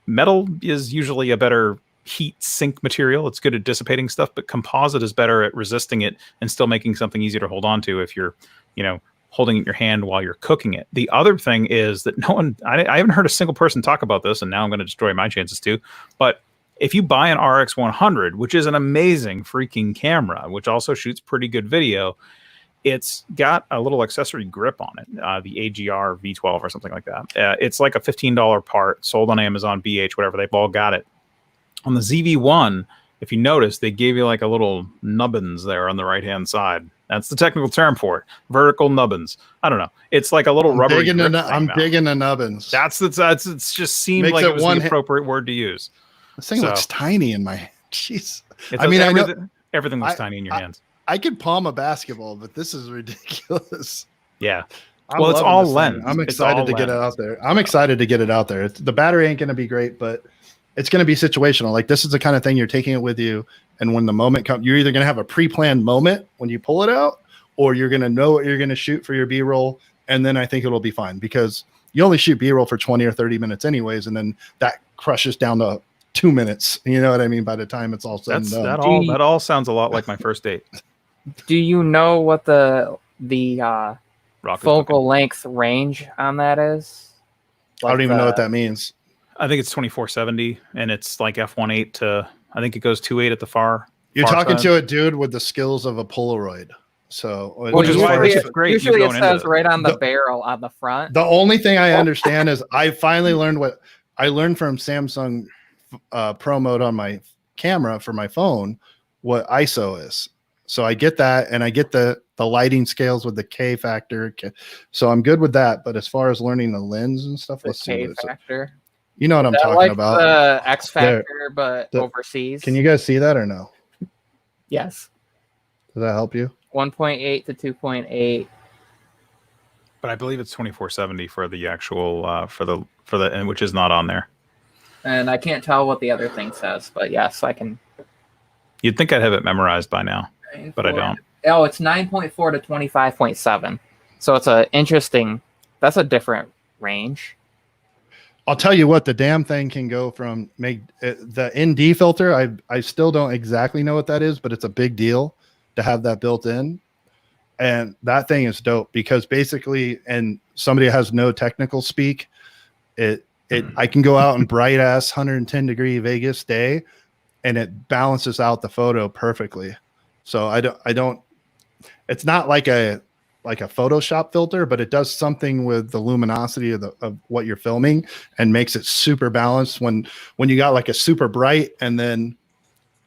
metal is usually a better heat sink material. It's good at dissipating stuff, but composite is better at resisting it and still making something easier to hold on to if you're, holding it in your hand while you're cooking it. The other thing is that I haven't heard a single person talk about this, and now I'm going to destroy my chances too, but If you buy an RX 100, which is an amazing freaking camera, which also shoots pretty good video, it's got a little accessory grip on it, the AGR V12 or something like that. It's like a $15 part, sold on Amazon, BH, whatever. They've all got it. On the ZV-1, if you notice, they gave you like a little nubbins there on the right-hand side. That's the technical term for it. Vertical nubbins. I don't know. It's like a little rubber. I'm digging the nubbins. That's it's just seemed like it was the appropriate word to use. This thing looks tiny in my hand. Jeez. I mean, everything looks tiny in your hands. I could palm a basketball, but this is ridiculous. Yeah. Well, it's all lens. I'm excited to get it out there. I'm excited to get it out there. The battery ain't going to be great, but it's going to be situational. Like, this is the kind of thing you're taking it with you. And when the moment comes, you're either going to have a pre-planned moment when you pull it out, or you're going to know what you're going to shoot for your B-roll. And then I think it'll be fine, because you only shoot B-roll for 20 or 30 minutes anyways. And then that crushes down to 2 minutes. You know what I mean? By the time it's all said and done. That all sounds a lot like my first date. Do you know what the focal length range on that is? I don't even know what that means. I think it's 2470, and it's like f1.8 to, I think it goes 2.8 at the far. You're talking side. to a dude with the skills of a Polaroid. So, which is why it's great. Usually it says right on the barrel on the front. The only thing I understand is I finally learned what I learned from Samsung Pro Mode on my camera for my phone, what ISO is. So I get that, and I get the lighting scales with the K factor. So I'm good with that. But as far as learning the lens and stuff, let's see what factor. You know what I'm talking about. The X factor, but overseas. Can you guys see that or no? Yes. Does that help you? 1.8 to 2.8. But I believe it's 2470 for the actual for the and which is not on there. And I can't tell what the other thing says, but yes, I can. You'd think I'd have it memorized by now, but I don't. Oh, it's 9.4 to 25.7. So it's that's a different range. I'll tell you what, the damn thing can go from the ND filter. I still don't exactly know what that is, but it's a big deal to have that built in. And that thing is dope, because basically, and somebody has no technical speak, I can go out in bright ass 110 degree Vegas day, and it balances out the photo perfectly. So I don't, it's not like a Photoshop filter, but it does something with the luminosity of what you're filming and makes it super balanced when you got like a super bright and then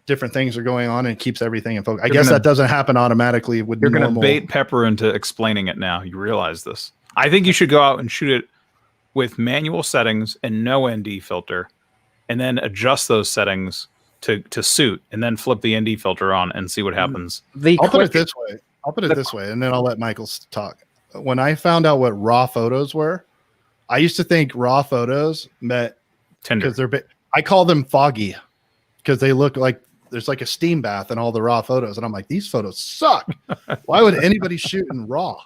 different things are going on, and it keeps everything in focus. I guess that doesn't happen automatically with You're going to bait Pepper into explaining it now. You realize this. I think you should go out and shoot it with manual settings and no ND filter, and then adjust those settings to suit, and then flip the ND filter on and see what happens. I'll put it this way, and then I'll let Michael talk. When I found out what raw photos were, I used to think raw photos meant tender, because I call them foggy, because they look like there's like a steam bath in all the raw photos, and I'm like, these photos suck. Why would anybody shoot in raw?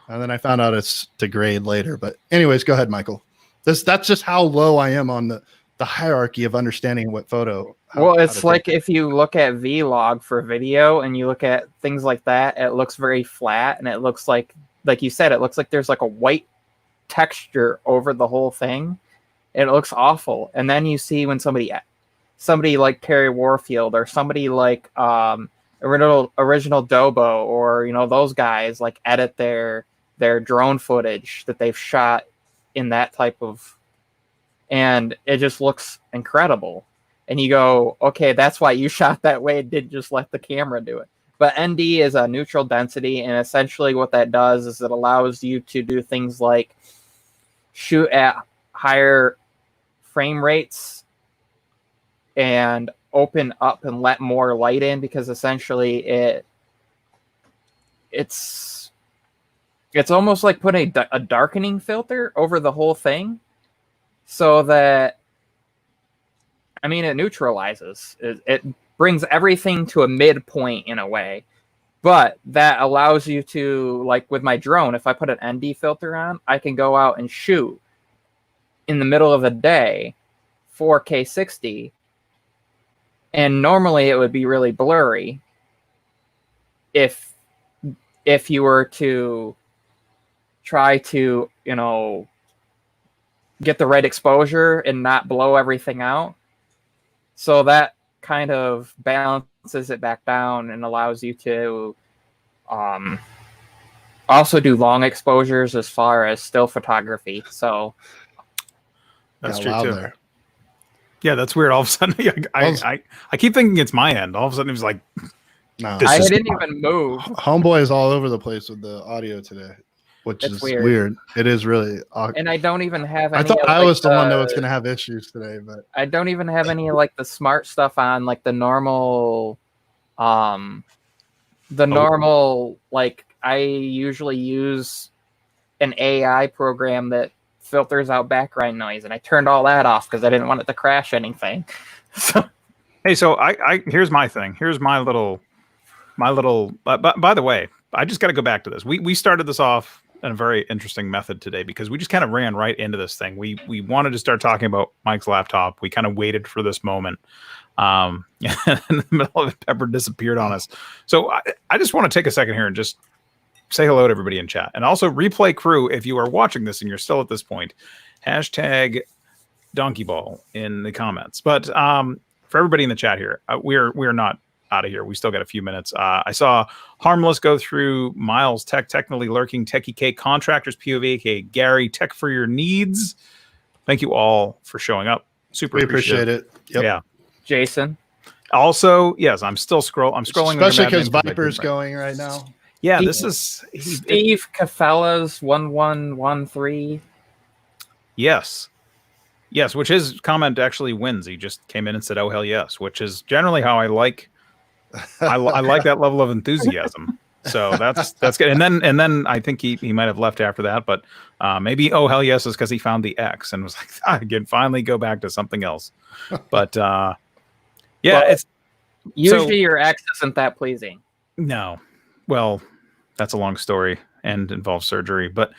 And then I found out it's to grade later. But anyways, go ahead, Michael. That's just how low I am on the hierarchy of understanding what photo. Well, it's like if you look at Vlog for video and you look at things like that, it looks very flat, and it looks like you said, it looks like there's like a white texture over the whole thing. It looks awful. And then you see when somebody like Terry Warfield, or somebody like original Dobo, or those guys like edit their drone footage that they've shot in that type of, and it just looks incredible. And you go, okay, that's why you shot that way. It didn't just let the camera do it. But ND is a neutral density, and essentially what that does is it allows you to do things like shoot at higher frame rates and open up and let more light in, because essentially it's almost like putting a darkening filter over the whole thing, so that, I mean, it neutralizes. It brings everything to a midpoint in a way, but that allows you to, like with my drone, if I put an ND filter on, I can go out and shoot in the middle of the day, 4K 60, and normally it would be really blurry if you were to try to, get the right exposure and not blow everything out. So that kind of balances it back down and allows you to also do long exposures as far as still photography. So that's Got true loud too. there. Yeah, that's weird. All of a sudden, I keep thinking it's my end. All of a sudden, it was like, No, I didn't even move. Homeboy is all over the place with the audio today, which is weird. It is really awkward. And I don't even have any. I thought I was the one that was going to have issues today, but I don't even have any like the smart stuff on, like the normal, like I usually use an AI program that filters out background noise, and I turned all that off because I didn't want it to crash anything. So hey, so I here's my thing. Here's my little. By the way, I just got to go back to this. We started this off in a very interesting method today because we just kind of ran right into this thing. We wanted to start talking about Mike's laptop. We kind of waited for this moment. In the middle of it, Pepper disappeared on us. So I just want to take a second here and just say hello to everybody in chat. And also replay crew, if you are watching this and you're still at this point, hashtag donkey ball in the comments. But for everybody in the chat here, we're not out of here. We still got a few minutes. I saw Harmless go through Miles Tech, technically lurking, Techie K, Contractors POV, aka Gary, Tech for Your Needs. Thank you all for showing up. Super appreciate it. Yep. Yeah. Jason. Also, yes, I'm scrolling, especially because Viper's going right now. Yeah, this is Steve Cafella's 1113. Yes, which his comment actually wins. He just came in and said, "Oh hell yes," which is generally how I like. I like that level of enthusiasm. So that's good. And then I think he might have left after that, but maybe oh hell yes is because he found the X and was like, I can finally go back to something else. But yeah, well, it's usually your X isn't that pleasing. No, well, that's a long story and involves surgery, but.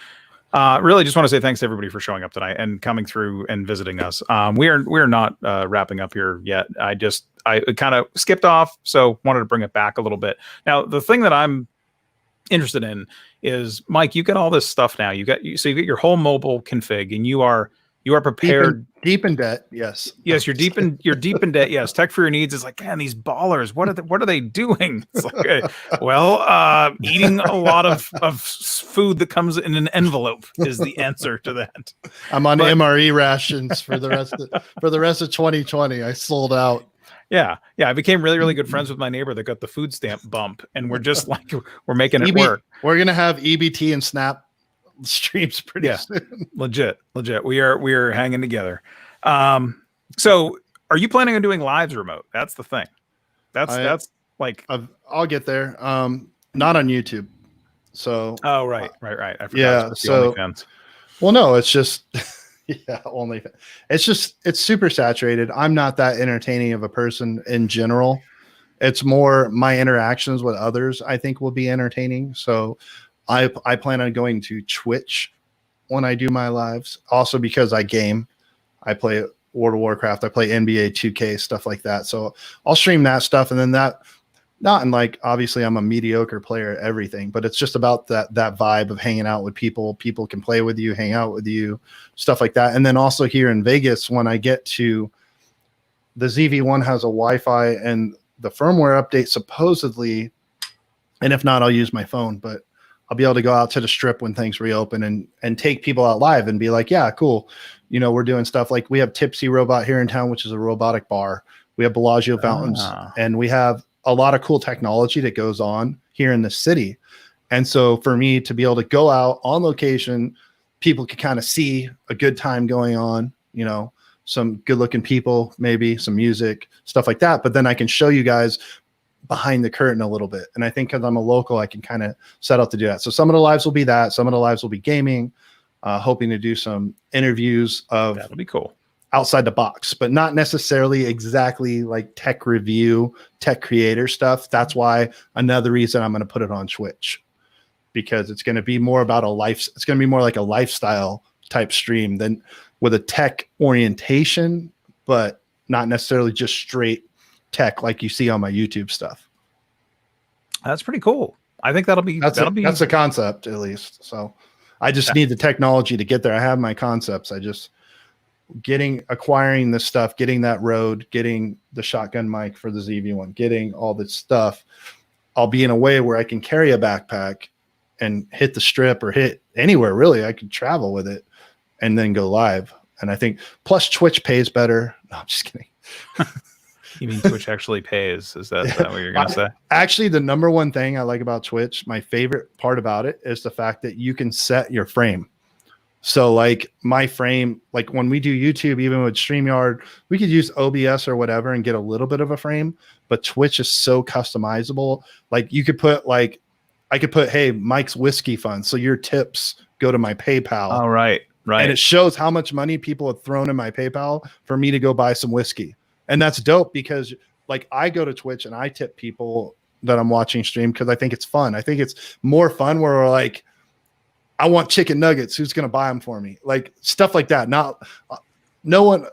Really just want to say thanks to everybody for showing up tonight and coming through and visiting us. We're not wrapping up here yet. I kind of skipped off, so wanted to bring it back a little bit. Now, the thing that I'm interested in is, Mike, you get all this stuff now. You get your whole mobile config, and you are prepared. Deep in debt, yes. Yes, you're deep in debt. Yes, Tech for Your Needs is like, man, these ballers. What are they doing? It's like, eating a lot of food that comes in an envelope is the answer to that. I'm on MRE rations for the rest of 2020. I sold out. Yeah. I became really, really good friends with my neighbor that got the food stamp bump, and we're just like we're making it work. We're gonna have EBT and Snap streams pretty soon. Legit. We are hanging together. So are you planning on doing lives remote? That's the thing. That's like I'll get there. Not on YouTube. So right. I forgot. So well, no, it's just only. It's super saturated. I'm not that entertaining of a person in general. It's more my interactions with others I think will be entertaining. So I plan on going to Twitch when I do my lives. Also because I game. I play World of Warcraft. I play NBA 2K, stuff like that. So I'll stream that stuff. And then not in like, obviously I'm a mediocre player at everything, but it's just about that vibe of hanging out with people. People can play with you, hang out with you, stuff like that. And then also here in Vegas, when I get to the ZV-1 has a Wi-Fi and the firmware update supposedly, and if not, I'll use my phone, but I'll be able to go out to the strip when things reopen and take people out live and be like, yeah, cool. We're doing stuff like we have Tipsy Robot here in town, which is a robotic bar. We have Bellagio fountains, and we have a lot of cool technology that goes on here in the city. And so for me to be able to go out on location, people can kind of see a good time going on, some good looking people, maybe some music, stuff like that. But then I can show you guys behind the curtain a little bit. And I think because I'm a local, I can kind of set out to do that. So some of the lives will be that. Some of the lives will be gaming, hoping to do some interviews of that'll be cool outside the box, but not necessarily exactly like tech review, tech creator stuff. That's why another reason I'm going to put it on Twitch, because it's going to be more about it's going to be more like a lifestyle type stream than with a tech orientation, but not necessarily just straight tech like you see on my YouTube stuff. That's pretty cool. I think that's the concept at least. So I just need the technology to get there. I have my concepts. I just acquiring this stuff, getting that Rode, getting the shotgun mic for the ZV-1, getting all this stuff, I'll be in a way where I can carry a backpack and hit the strip or hit anywhere really. I could travel with it and then go live. And I think plus Twitch pays better. No, I'm just kidding. You mean Twitch actually pays? Is that what you're going to say? Actually, the number one thing I like about Twitch, my favorite part about it, is the fact that you can set your frame. So like my frame, like when we do YouTube, even with StreamYard, we could use OBS or whatever and get a little bit of a frame, but Twitch is so customizable. Like you could put like, I could put, hey, Mike's Whiskey Fund. So your tips go to my PayPal. Oh, right. And it shows how much money people have thrown in my PayPal for me to go buy some whiskey. And that's dope because like I go to Twitch and I tip people that I'm watching stream because I think it's fun. I think it's more fun where we're like, I want chicken nuggets. Who's going to buy them for me? Like stuff like that. Not no one.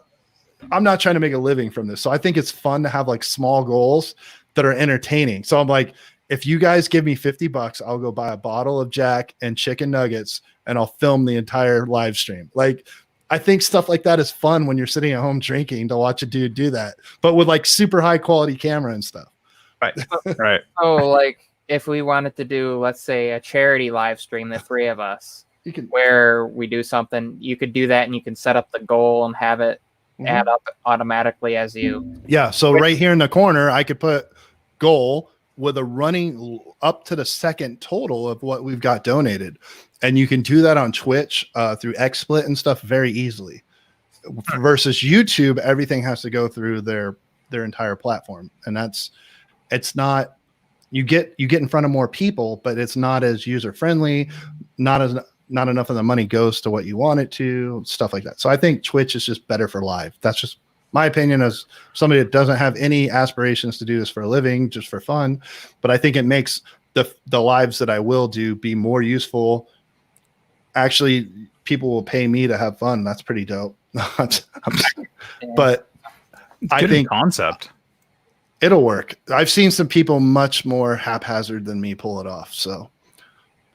I'm not trying to make a living from this. So I think it's fun to have like small goals that are entertaining. So I'm like, if you guys give me $50, I'll go buy a bottle of Jack and chicken nuggets and I'll film the entire live stream. Like, I think stuff like that is fun when you're sitting at home drinking to watch a dude do that, but with like super high quality camera and stuff. Right. Right. So like if we wanted to do, let's say, a charity live stream, the three of us, where we do something, you could do that and you can set up the goal and have it add up automatically as you. Yeah. So right here in the corner, I could put goal with a running up to the second total of what we've got donated. And you can do that on Twitch through XSplit and stuff very easily. Versus YouTube, everything has to go through their entire platform. And it's not, you get in front of more people, but it's not as user friendly, not enough of the money goes to what you want it to, stuff like that. So I think Twitch is just better for live. That's just my opinion as somebody that doesn't have any aspirations to do this for a living, just for fun. But I think it makes the lives that I will do be more useful. Actually, people will pay me to have fun. That's pretty dope. But I think concept. It'll work. I've seen some people much more haphazard than me pull it off. So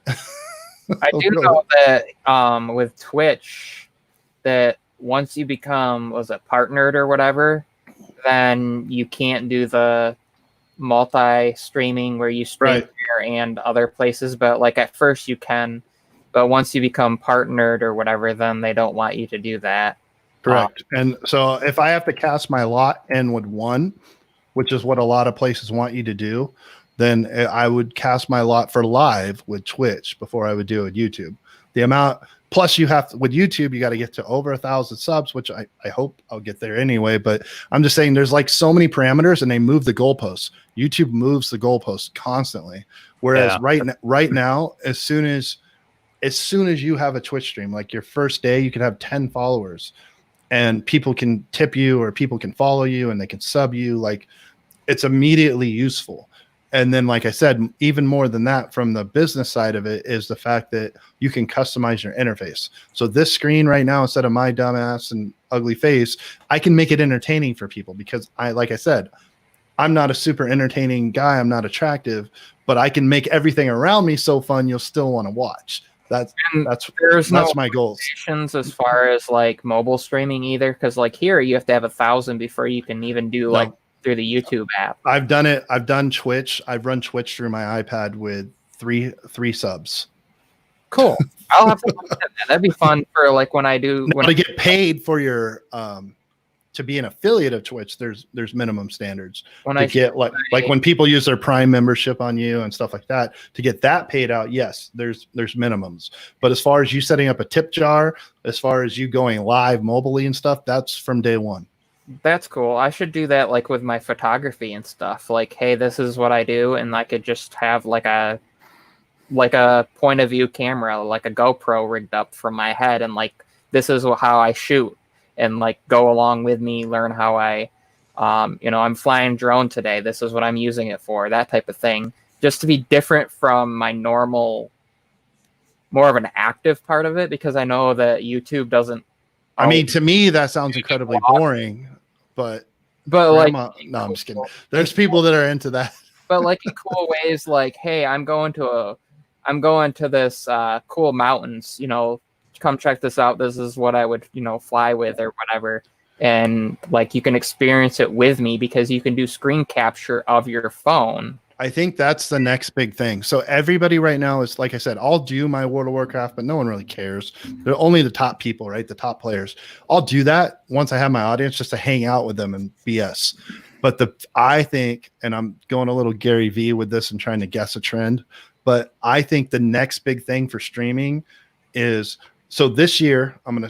I do know that with Twitch, that once you become, was it partnered or whatever, then you can't do the multi-streaming where you stream here and other places. But like at first you can, but once you become partnered or whatever, then they don't want you to do that. Correct. And so if I have to cast my lot in with one, which is what a lot of places want you to do, then I would cast my lot for live with Twitch before I would do it with YouTube. The amount, plus you have to, with YouTube, you got to get to over 1,000 subs, which I hope I'll get there anyway. But I'm just saying there's like so many parameters and they move the goalposts. YouTube moves the goalposts constantly. Whereas right now, as soon as you have a Twitch stream, like your first day, you could have 10 followers and people can tip you or people can follow you and they can sub you. Like it's immediately useful. And then, like I said, even more than that, from the business side of it is the fact that you can customize your interface. So this screen right now, instead of my dumbass and ugly face, I can make it entertaining for people because like I said, I'm not a super entertaining guy. I'm not attractive, but I can make everything around me so fun you'll still want to watch. That's my goals. As far as like mobile streaming either, because like here you have to have 1,000 before you can even do like through the YouTube app. I've done it. I've done Twitch. I've run Twitch through my iPad with three subs. Cool. I'll have to look at that. That'd be fun for like when I do. Now, to get paid for your to be an affiliate of Twitch, there's minimum standards. When I get like when people use their Prime membership on you and stuff like that, to get that paid out, yes, there's minimums. But as far as you setting up a tip jar, as far as you going live mobily and stuff, that's from day one. That's cool. I should do that like with my photography and stuff. Like, hey, this is what I do, and I could just have like a point of view camera, like a GoPro rigged up from my head, and like this is how I shoot, and like go along with me, learn how I, I'm flying drone today. This is what I'm using it for. That type of thing, just to be different from my normal, more of an active part of it, because I know that YouTube doesn't. I mean, to me, that sounds incredibly boring. But like, no, I'm just kidding. There's people that are into that. But like in cool ways, like, hey, I'm going to this cool mountains, come check this out. This is what I would, fly with or whatever. And like, you can experience it with me because you can do screen capture of your phone. I think that's the next big thing. So everybody right now is, like I said, I'll do my World of Warcraft, but no one really cares. They're only the top people, right? The top players. I'll do that once I have my audience, just to hang out with them and BS. But I think, and I'm going a little Gary V with this and trying to guess a trend, but I think the next big thing for streaming is, so this year, none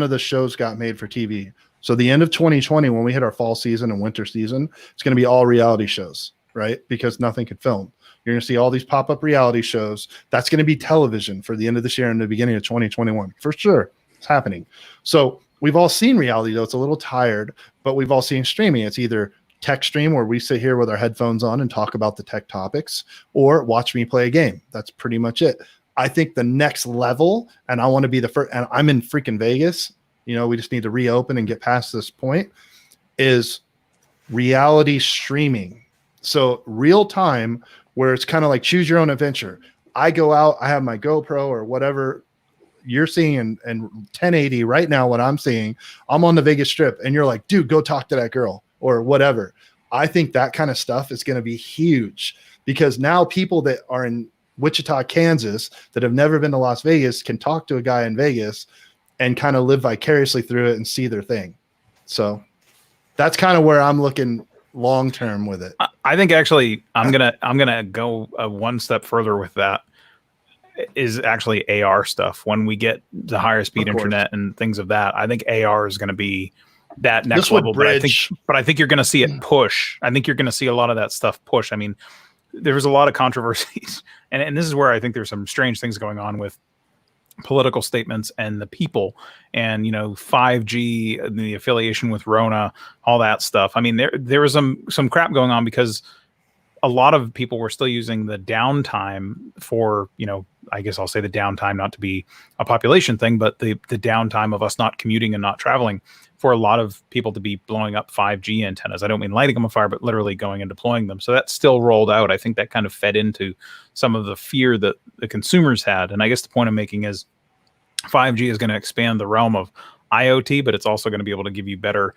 of the shows got made for TV. So the end of 2020, when we hit our fall season and winter season, it's going to be all reality shows, right? Because nothing could film. You're going to see all these pop-up reality shows. That's going to be television for the end of this year and the beginning of 2021. For sure. It's happening. So we've all seen reality, though. It's a little tired, but we've all seen streaming. It's either tech stream, where we sit here with our headphones on and talk about the tech topics, or watch me play a game. That's pretty much it. I think the next level, and I want to be the first, and I'm in freaking Vegas. We just need to reopen and get past this point, is reality streaming. So real time, where it's kind of like choose your own adventure. I go out, I have my GoPro or whatever you're seeing in 1080 right now, what I'm seeing, I'm on the Vegas Strip, and you're like, dude, go talk to that girl or whatever. I think that kind of stuff is going to be huge, because now people that are in Wichita, Kansas, that have never been to Las Vegas can talk to a guy in Vegas and kind of live vicariously through it and see their thing. So that's kind of where I'm looking long term with it. I think actually I'm gonna go one step further with that. Is actually AR stuff. When we get the higher speed internet and things of that, I think AR is going to be that next level. But I think you're going to see it push. I think you're going to see a lot of that stuff push. I mean, there was a lot of controversies, and this is where I think there's some strange things going on with political statements and the people, and 5G and the affiliation with Rona, all that stuff. I mean, there was some crap going on, because a lot of people were still using the downtime for, I guess I'll say the downtime, not to be a population thing, but the downtime of us not commuting and not traveling, for a lot of people to be blowing up 5G antennas. I don't mean lighting them on fire, but literally going and deploying them. So that's still rolled out. I think that kind of fed into some of the fear that the consumers had. And I guess the point I'm making is 5G is going to expand the realm of IoT, but it's also going to be able to give you better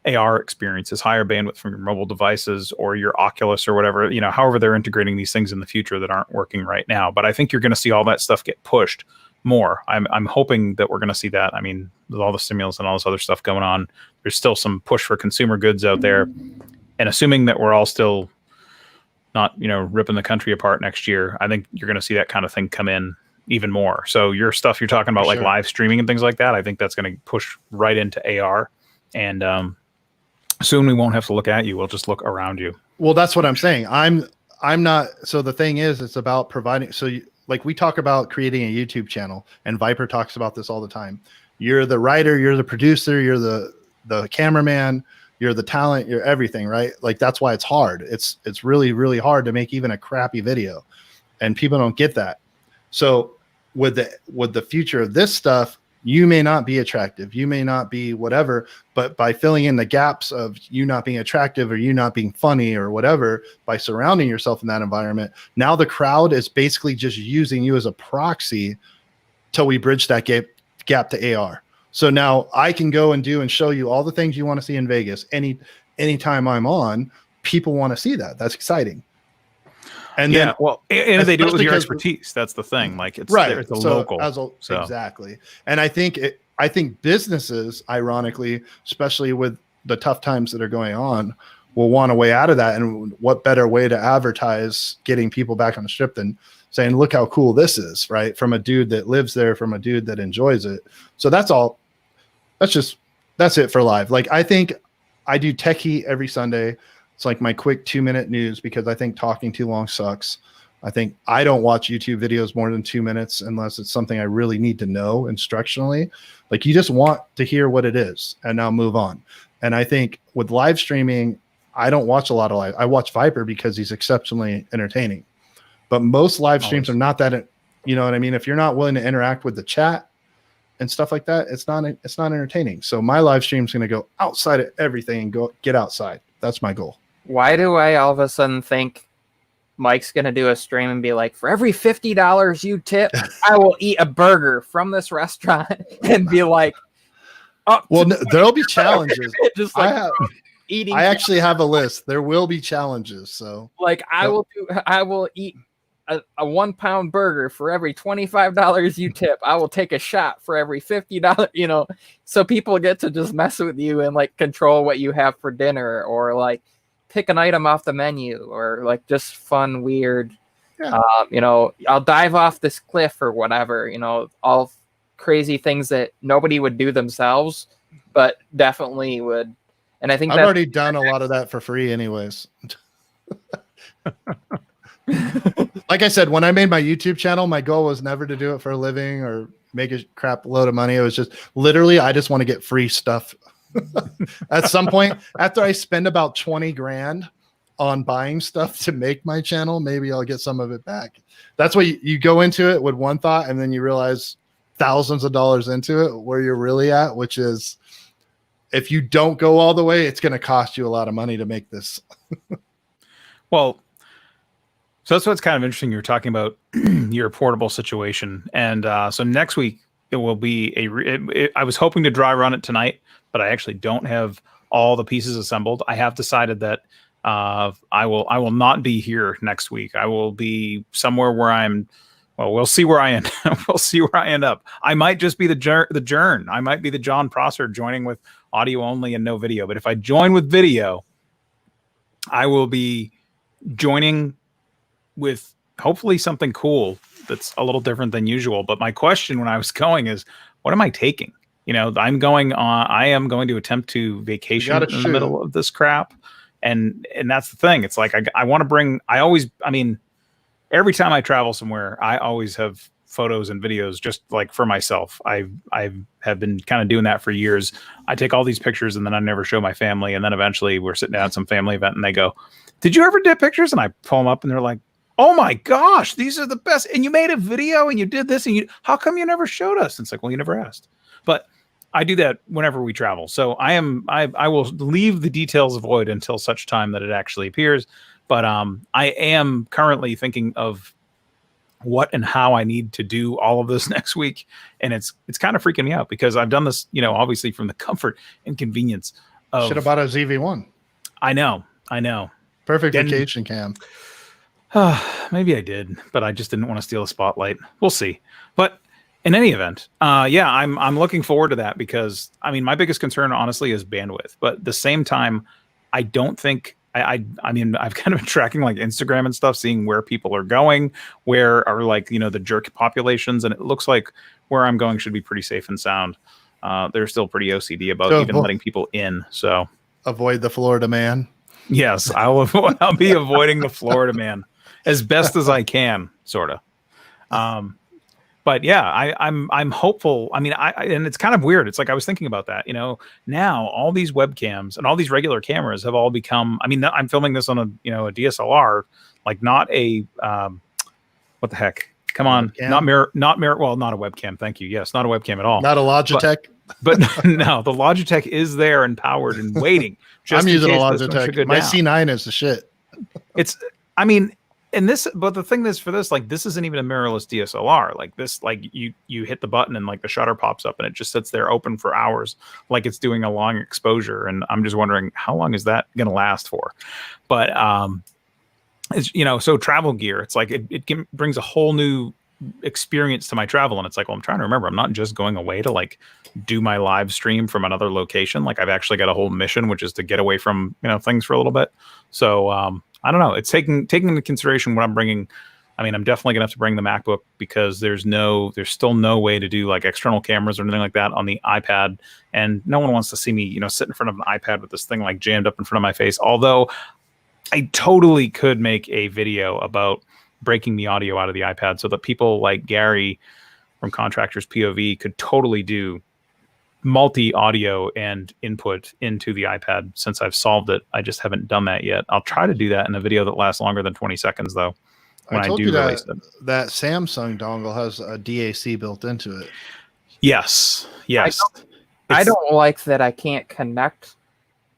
AR experiences, higher bandwidth from your mobile devices or your Oculus or whatever, however they're integrating these things in the future that aren't working right now. But I think you're going to see all that stuff get pushed more. I'm hoping that we're going to see that. I mean, with all the stimulus and all this other stuff going on, there's still some push for consumer goods out there. And assuming that we're all still not, ripping the country apart next year, I think you're going to see that kind of thing come in even more. So your stuff you're talking about, like live streaming and things like that, I think that's going to push right into AR. And soon we won't have to look at you. We'll just look around you. Well, that's what I'm saying. I'm not. So the thing is, it's about providing. So like we talk about creating a YouTube channel, and Viper talks about this all the time. You're the writer, you're the producer, you're the cameraman, you're the talent, you're everything, right? Like that's why it's hard. It's really, really hard to make even a crappy video, and people don't get that. So with the future of this stuff, you may not be attractive, you may not be whatever, but by filling in the gaps of you not being attractive or you not being funny or whatever, by surrounding yourself in that environment, now the crowd is basically just using you as a proxy till we bridge that gap to AR. So now I can go and do and show you all the things you want to see in Vegas. Anytime I'm on, people want to see that. That's exciting. And yeah, well, and they do it with your expertise. That's the thing. Like it's right. It's a local. Exactly. And I think businesses, ironically, especially with the tough times that are going on, will want a way out of that. And what better way to advertise getting people back on the strip than saying, look how cool this is, right? From a dude that lives there, from a dude that enjoys it. So that's all. That's it for live. Like I think I do Tech Heat every Sunday. It's like my quick 2-minute news, because I think talking too long sucks. I think I don't watch YouTube videos more than 2 minutes unless it's something I really need to know instructionally. Like you just want to hear what it is and now move on. And I think with live streaming, I don't watch a lot of live. I watch Viper because he's exceptionally entertaining. But most live streams are not that, you know what I mean? If you're not willing to interact with the chat and stuff like that, it's not entertaining. So my live stream is going to go outside of everything and get outside. That's my goal. Why do I all of a sudden think Mike's gonna do a stream and be like, for every $50 you tip, I will eat a burger from this restaurant, and be like, oh, well, there'll be challenges. Just like eating. I actually have a list. There will be challenges. So like I will eat a 1 pound burger for every $25 you tip. I will take a shot for every $50, you know, so people get to just mess with you and like control what you have for dinner, or like pick an item off the menu, or like just fun, weird, you know, I'll dive off this cliff or whatever, you know, all crazy things that nobody would do themselves, but definitely would. And I think I've already done a lot of that for free anyways. Like I said, when I made my YouTube channel, my goal was never to do it for a living or make a crap load of money. It was just literally, I just want to get free stuff. At some point, after I spend about 20 grand on buying stuff to make my channel, maybe I'll get some of it back. That's what you go into it with one thought, and then you realize thousands of dollars into it where you're really at, which is, if you don't go all the way, it's going to cost you a lot of money to make this. Well, so that's what's kind of interesting. You're talking about your portable situation. And so next week, it will be I was hoping to dry run it tonight, but I actually don't have all the pieces assembled. I have decided that I will not be here next week. I will be somewhere where we'll see where I end. We'll see where I end up. I might just be the Jern. I might be the John Prosser joining with audio only and no video. But if I join with video, I will be joining with hopefully something cool that's a little different than usual. But my question when I was going is, what am I taking? You know, I am going to attempt to vacation in the middle of this crap. And that's the thing. It's like, I want to bring, every time I travel somewhere, I always have photos and videos just like for myself. I have been kind of doing that for years. I take all these pictures and then I never show my family. And then eventually we're sitting down at some family event and they go, did you ever take pictures? And I pull them up and they're like, oh my gosh, these are the best. And you made a video and you did this and how come you never showed us? And it's like, well, you never asked. But I do that whenever we travel. So I will leave the details void until such time that it actually appears. But I am currently thinking of what and how I need to do all of this next week. And it's kind of freaking me out because I've done this, you know, obviously from the comfort and convenience of. Should have bought a ZV-1. I know. Perfect vacation cam. Maybe I did, but I just didn't want to steal the spotlight. We'll see. But in any event, I'm looking forward to that because my biggest concern honestly is bandwidth. But at the same time, I don't think I've kind of been tracking like Instagram and stuff, seeing where people are going, where are like, you know, the jerk populations, and it looks like where I'm going should be pretty safe and sound. They're still pretty OCD about letting people in. So avoid the Florida man. Yes, I'll be avoiding the Florida man as best as I can, sort of. But yeah, I'm hopeful. And it's kind of weird. It's like I was thinking about that. You know, now all these webcams and all these regular cameras have all become. I'm filming this on a DSLR, like not a what the heck? Come on, webcam? not mirror. Well, not a webcam. Thank you. Yes, not a webcam at all. Not a Logitech. But no, the Logitech is there and powered and waiting. I'm using a Logitech. My C9 is the shit. But the thing is for this, like, this isn't even a mirrorless DSLR. Like this, like you hit the button and like the shutter pops up and it just sits there open for hours, like it's doing a long exposure. And I'm just wondering how long is that going to last for? But it's, you know, so travel gear, it's like it brings a whole new experience to my travel. And it's like, well, I'm trying to remember, I'm not just going away to like do my live stream from another location. Like I've actually got a whole mission, which is to get away from, you know, things for a little bit. So I don't know. It's taking into consideration what I'm bringing. I'm definitely gonna have to bring the MacBook because there's still no way to do like external cameras or anything like that on the iPad. And no one wants to see me, you know, sit in front of an iPad with this thing like jammed up in front of my face. Although I totally could make a video about breaking the audio out of the iPad so that people like Gary from Contractors POV could totally do multi audio and input into the iPad. Since I've solved it, I just haven't done that yet. I'll try to do that in a video that lasts longer than 20 seconds though. When I do release it. That Samsung dongle has a DAC built into it. Yes. I don't like that I can't connect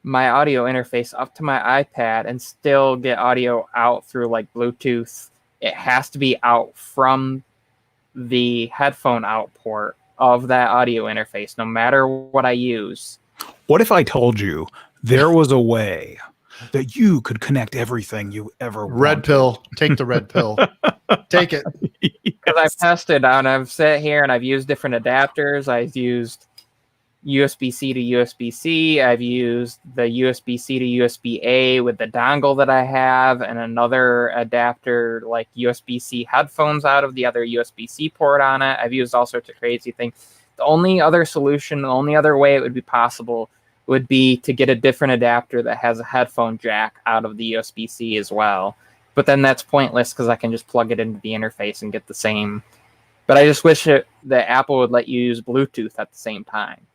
my audio interface up to my iPad and still get audio out through like Bluetooth. It has to be out from the headphone out port of that audio interface, no matter what I use. What if I told you there was a way that you could connect everything you ever wanted? Red pill. Take the red pill. Take it. Because I've tested out, I've sat here and I've used different adapters. I've used USB-C to USB-C. I've used the USB-C to USB-A with the dongle that I have, and another adapter like USB-C headphones out of the other USB-C port on it. I've used all sorts of crazy things. The only other solution, the only other way it would be possible would be to get a different adapter that has a headphone jack out of the USB-C as well. But then that's pointless because I can just plug it into the interface and get the same. But I just wish that Apple would let you use Bluetooth at the same time.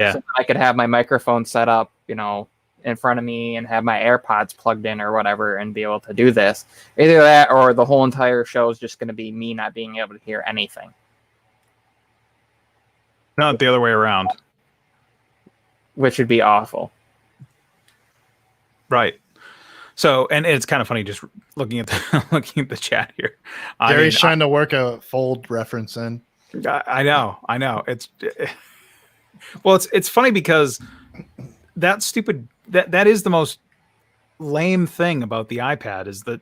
Yeah. So I could have my microphone set up, in front of me and have my AirPods plugged in or whatever and be able to do this. Either that or the whole entire show is just going to be me not being able to hear anything. Not the other way around. Which would be awful. Right. So, and it's kind of funny just looking at the chat here. Gary's trying to work a fold reference in. I know. It's funny because that is the most lame thing about the iPad is that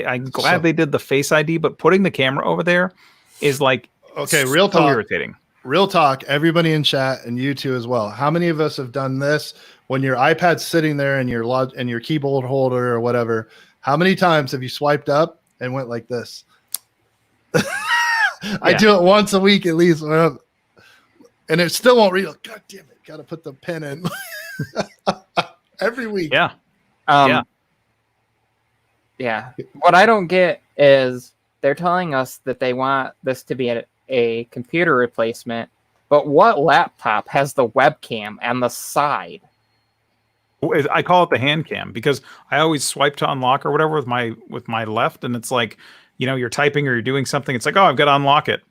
I'm glad they did the Face ID, but putting the camera over there is like, okay, real talk. Irritating. Real talk, everybody in chat and you too as well. How many of us have done this when your iPad's sitting there and your keyboard holder or whatever? How many times have you swiped up and went like this? I do it once a week at least, and it still won't read. God damn it! Got to put the pen in every week. Yeah. Yeah. What I don't get is they're telling us that they want this to be a computer replacement, but what laptop has the webcam and the side? I call it the hand cam because I always swipe to unlock or whatever with my left, and it's like, you're typing or you're doing something. It's like, oh, I've got to unlock it,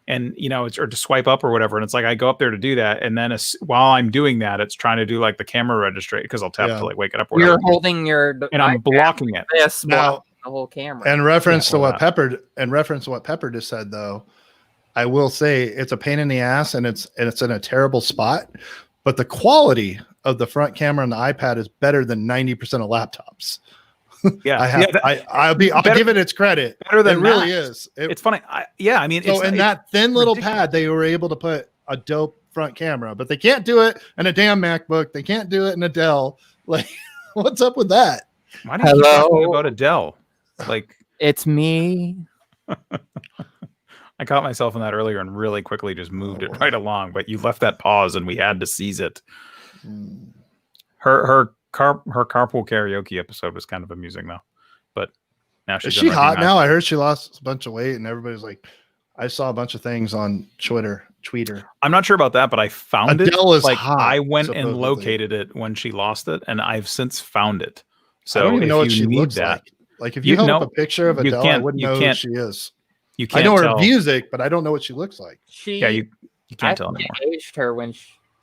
and it's or to swipe up or whatever, and it's like I go up there to do that, and then while I'm doing that, it's trying to do like the camera registry because I'll tap to like wake it up. Or you're holding your and I'm blocking it. This now the whole camera. And reference to what Pepper just said though. I will say it's a pain in the ass and it's in a terrible spot, but the quality of the front camera on the iPad is better than 90% of laptops. Yeah, I'll give it its credit. Better than it really is. It's funny. So in that thin little pad, they were able to put a dope front camera, but they can't do it in a damn MacBook. They can't do it in a Dell. Like, what's up with that? Why do you keep talking about a Dell? Like, it's me. I caught myself in that earlier and really quickly just moved it right along, but you left that pause and we had to seize it. Her carpool karaoke episode was kind of amusing though, but now she's is she hot now? I heard she lost a bunch of weight and everybody's like, I saw a bunch of things on Twitter. I'm not sure about that, but I found Adele it. Is like hot, I went supposedly. and located it when she lost it, and I've since found it. So I don't even know what if she you need looks that, like. Like if you held up a picture of Adele, I wouldn't know who she is. You can't. I know tell. her music, but I don't know what she looks like. You can't tell anymore. Aged her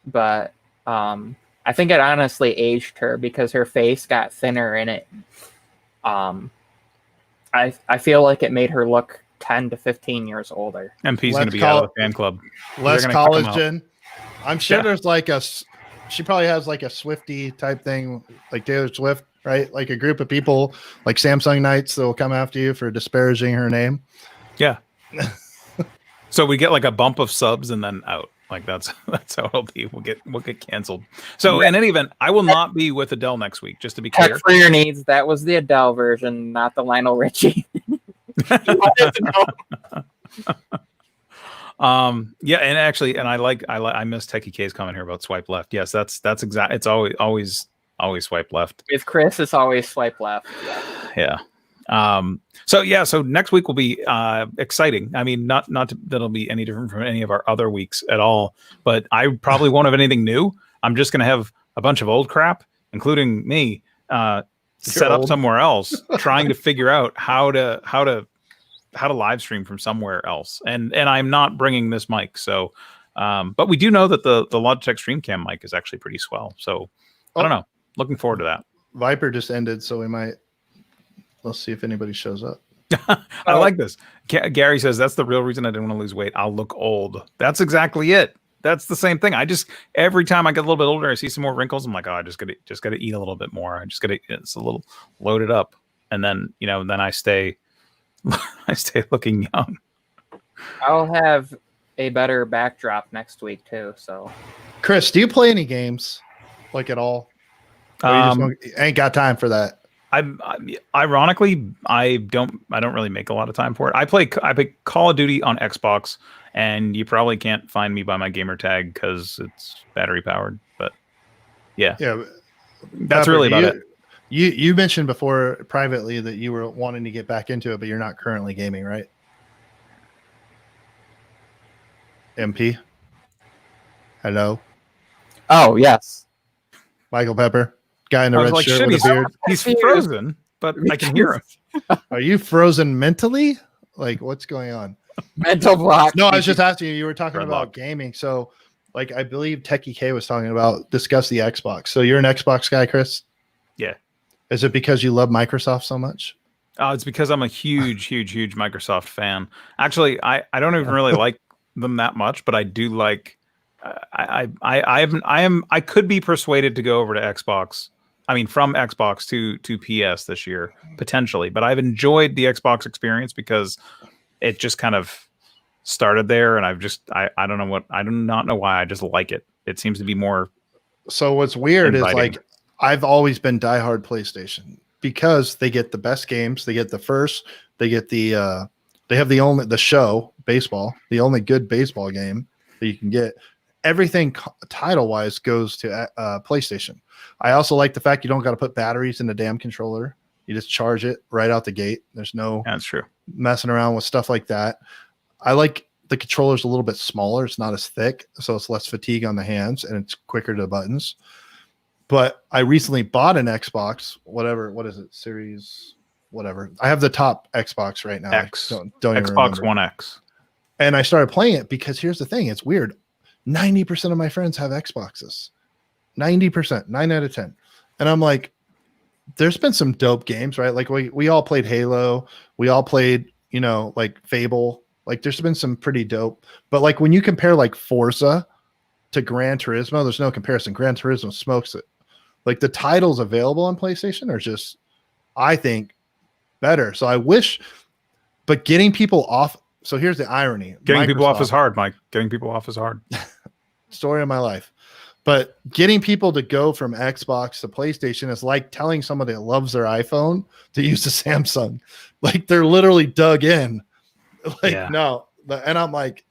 but I think it honestly aged her because her face got thinner in it. I feel like it made her look 10 to 15 years older. MP's going to be out of the fan club. Less collagen. I'm sure there's like she probably has like a Swiftie type thing, like Taylor Swift, right? Like a group of people like Samsung Knights that will come after you for disparaging her name. Yeah. So we get like a bump of subs and then out. Like that's how it'll be. We'll get canceled. So in any event, I will not be with Adele next week, just to be clear. Tech for your needs. That was the Adele version, not the Lionel Richie. Yeah, and actually, and I miss Techie K's comment here about swipe left. Yes, that's exact. It's always swipe left. With Chris, it's always swipe left. Yeah. So next week will be exciting. I mean, not that it'll be any different from any of our other weeks at all, but I probably won't have anything new. I'm just going to have a bunch of old crap, including me, set up somewhere else, trying to figure out how to live stream from somewhere else. And I'm not bringing this mic. So, but we do know that the Logitech StreamCam mic is actually pretty swell. So I don't know. looking forward to that. Viper just ended, so let's see if anybody shows up. I like this. Gary says that's the real reason I didn't want to lose weight. I'll look old. That's exactly it. That's the same thing. Every time I get a little bit older, I see some more wrinkles. I'm like, oh, I just gotta eat a little bit more. It's a little loaded up, and then then I stay looking young. I'll have a better backdrop next week too. So, Chris, do you play any games like at all? You ain't got time for that. Ironically, I don't really make a lot of time for it. I play Call of Duty on Xbox, and you probably can't find me by my gamer tag because it's battery powered. But yeah, that's really about it. You mentioned before privately that you were wanting to get back into it, but you're not currently gaming, right? MP, hello. Oh yes, Michael Pepper, guy in the red shirt with a beard. He's frozen, but I can hear him. Are you frozen mentally? Like, what's going on? Mental block. No, I was just asking you. You were talking about gaming, so like I believe Techie K was talking about discuss the Xbox. So you're an Xbox guy, Chris? Yeah. Is it because you love Microsoft so much? It's because I'm a huge Microsoft fan. Actually, I don't even really like them that much, but I do like. I could be persuaded to go over to Xbox. I mean, from Xbox to PS this year potentially, but I've enjoyed the Xbox experience because it just kind of started there, and I don't know I do not know why. I just like it. It seems to be more. So what's weird inviting. Is like I've always been diehard PlayStation because they get the best games. They get the first. They get the. They have the only good baseball game that you can get. Everything title wise goes to PlayStation. I also like the fact you don't got to put batteries in the damn controller. You just charge it right out the gate. There's no that's true messing around with stuff like that. I like the controller's a little bit smaller. It's not as thick, so it's less fatigue on the hands and it's quicker to the buttons. But I recently bought an Xbox, whatever. What is it? Series, whatever. I have the top Xbox right now. X. Don't Xbox One X. And I started playing it because here's the thing. It's weird. 90% of my friends have Xboxes. 90%, 9 out of 10. And I'm like, there's been some dope games, right? Like we all played Halo. We all played, like Fable. Like there's been some pretty dope. But like when you compare like Forza to Gran Turismo, there's no comparison. Gran Turismo smokes it. Like the titles available on PlayStation are just, I think, better. So I wish, but getting people off. So here's the irony. Getting people off is hard, Mike. Getting people off is hard. Story of my life. But getting people to go from Xbox to PlayStation is like telling somebody that loves their iPhone to use a Samsung. Like they're literally dug in. Like, no. And I'm like,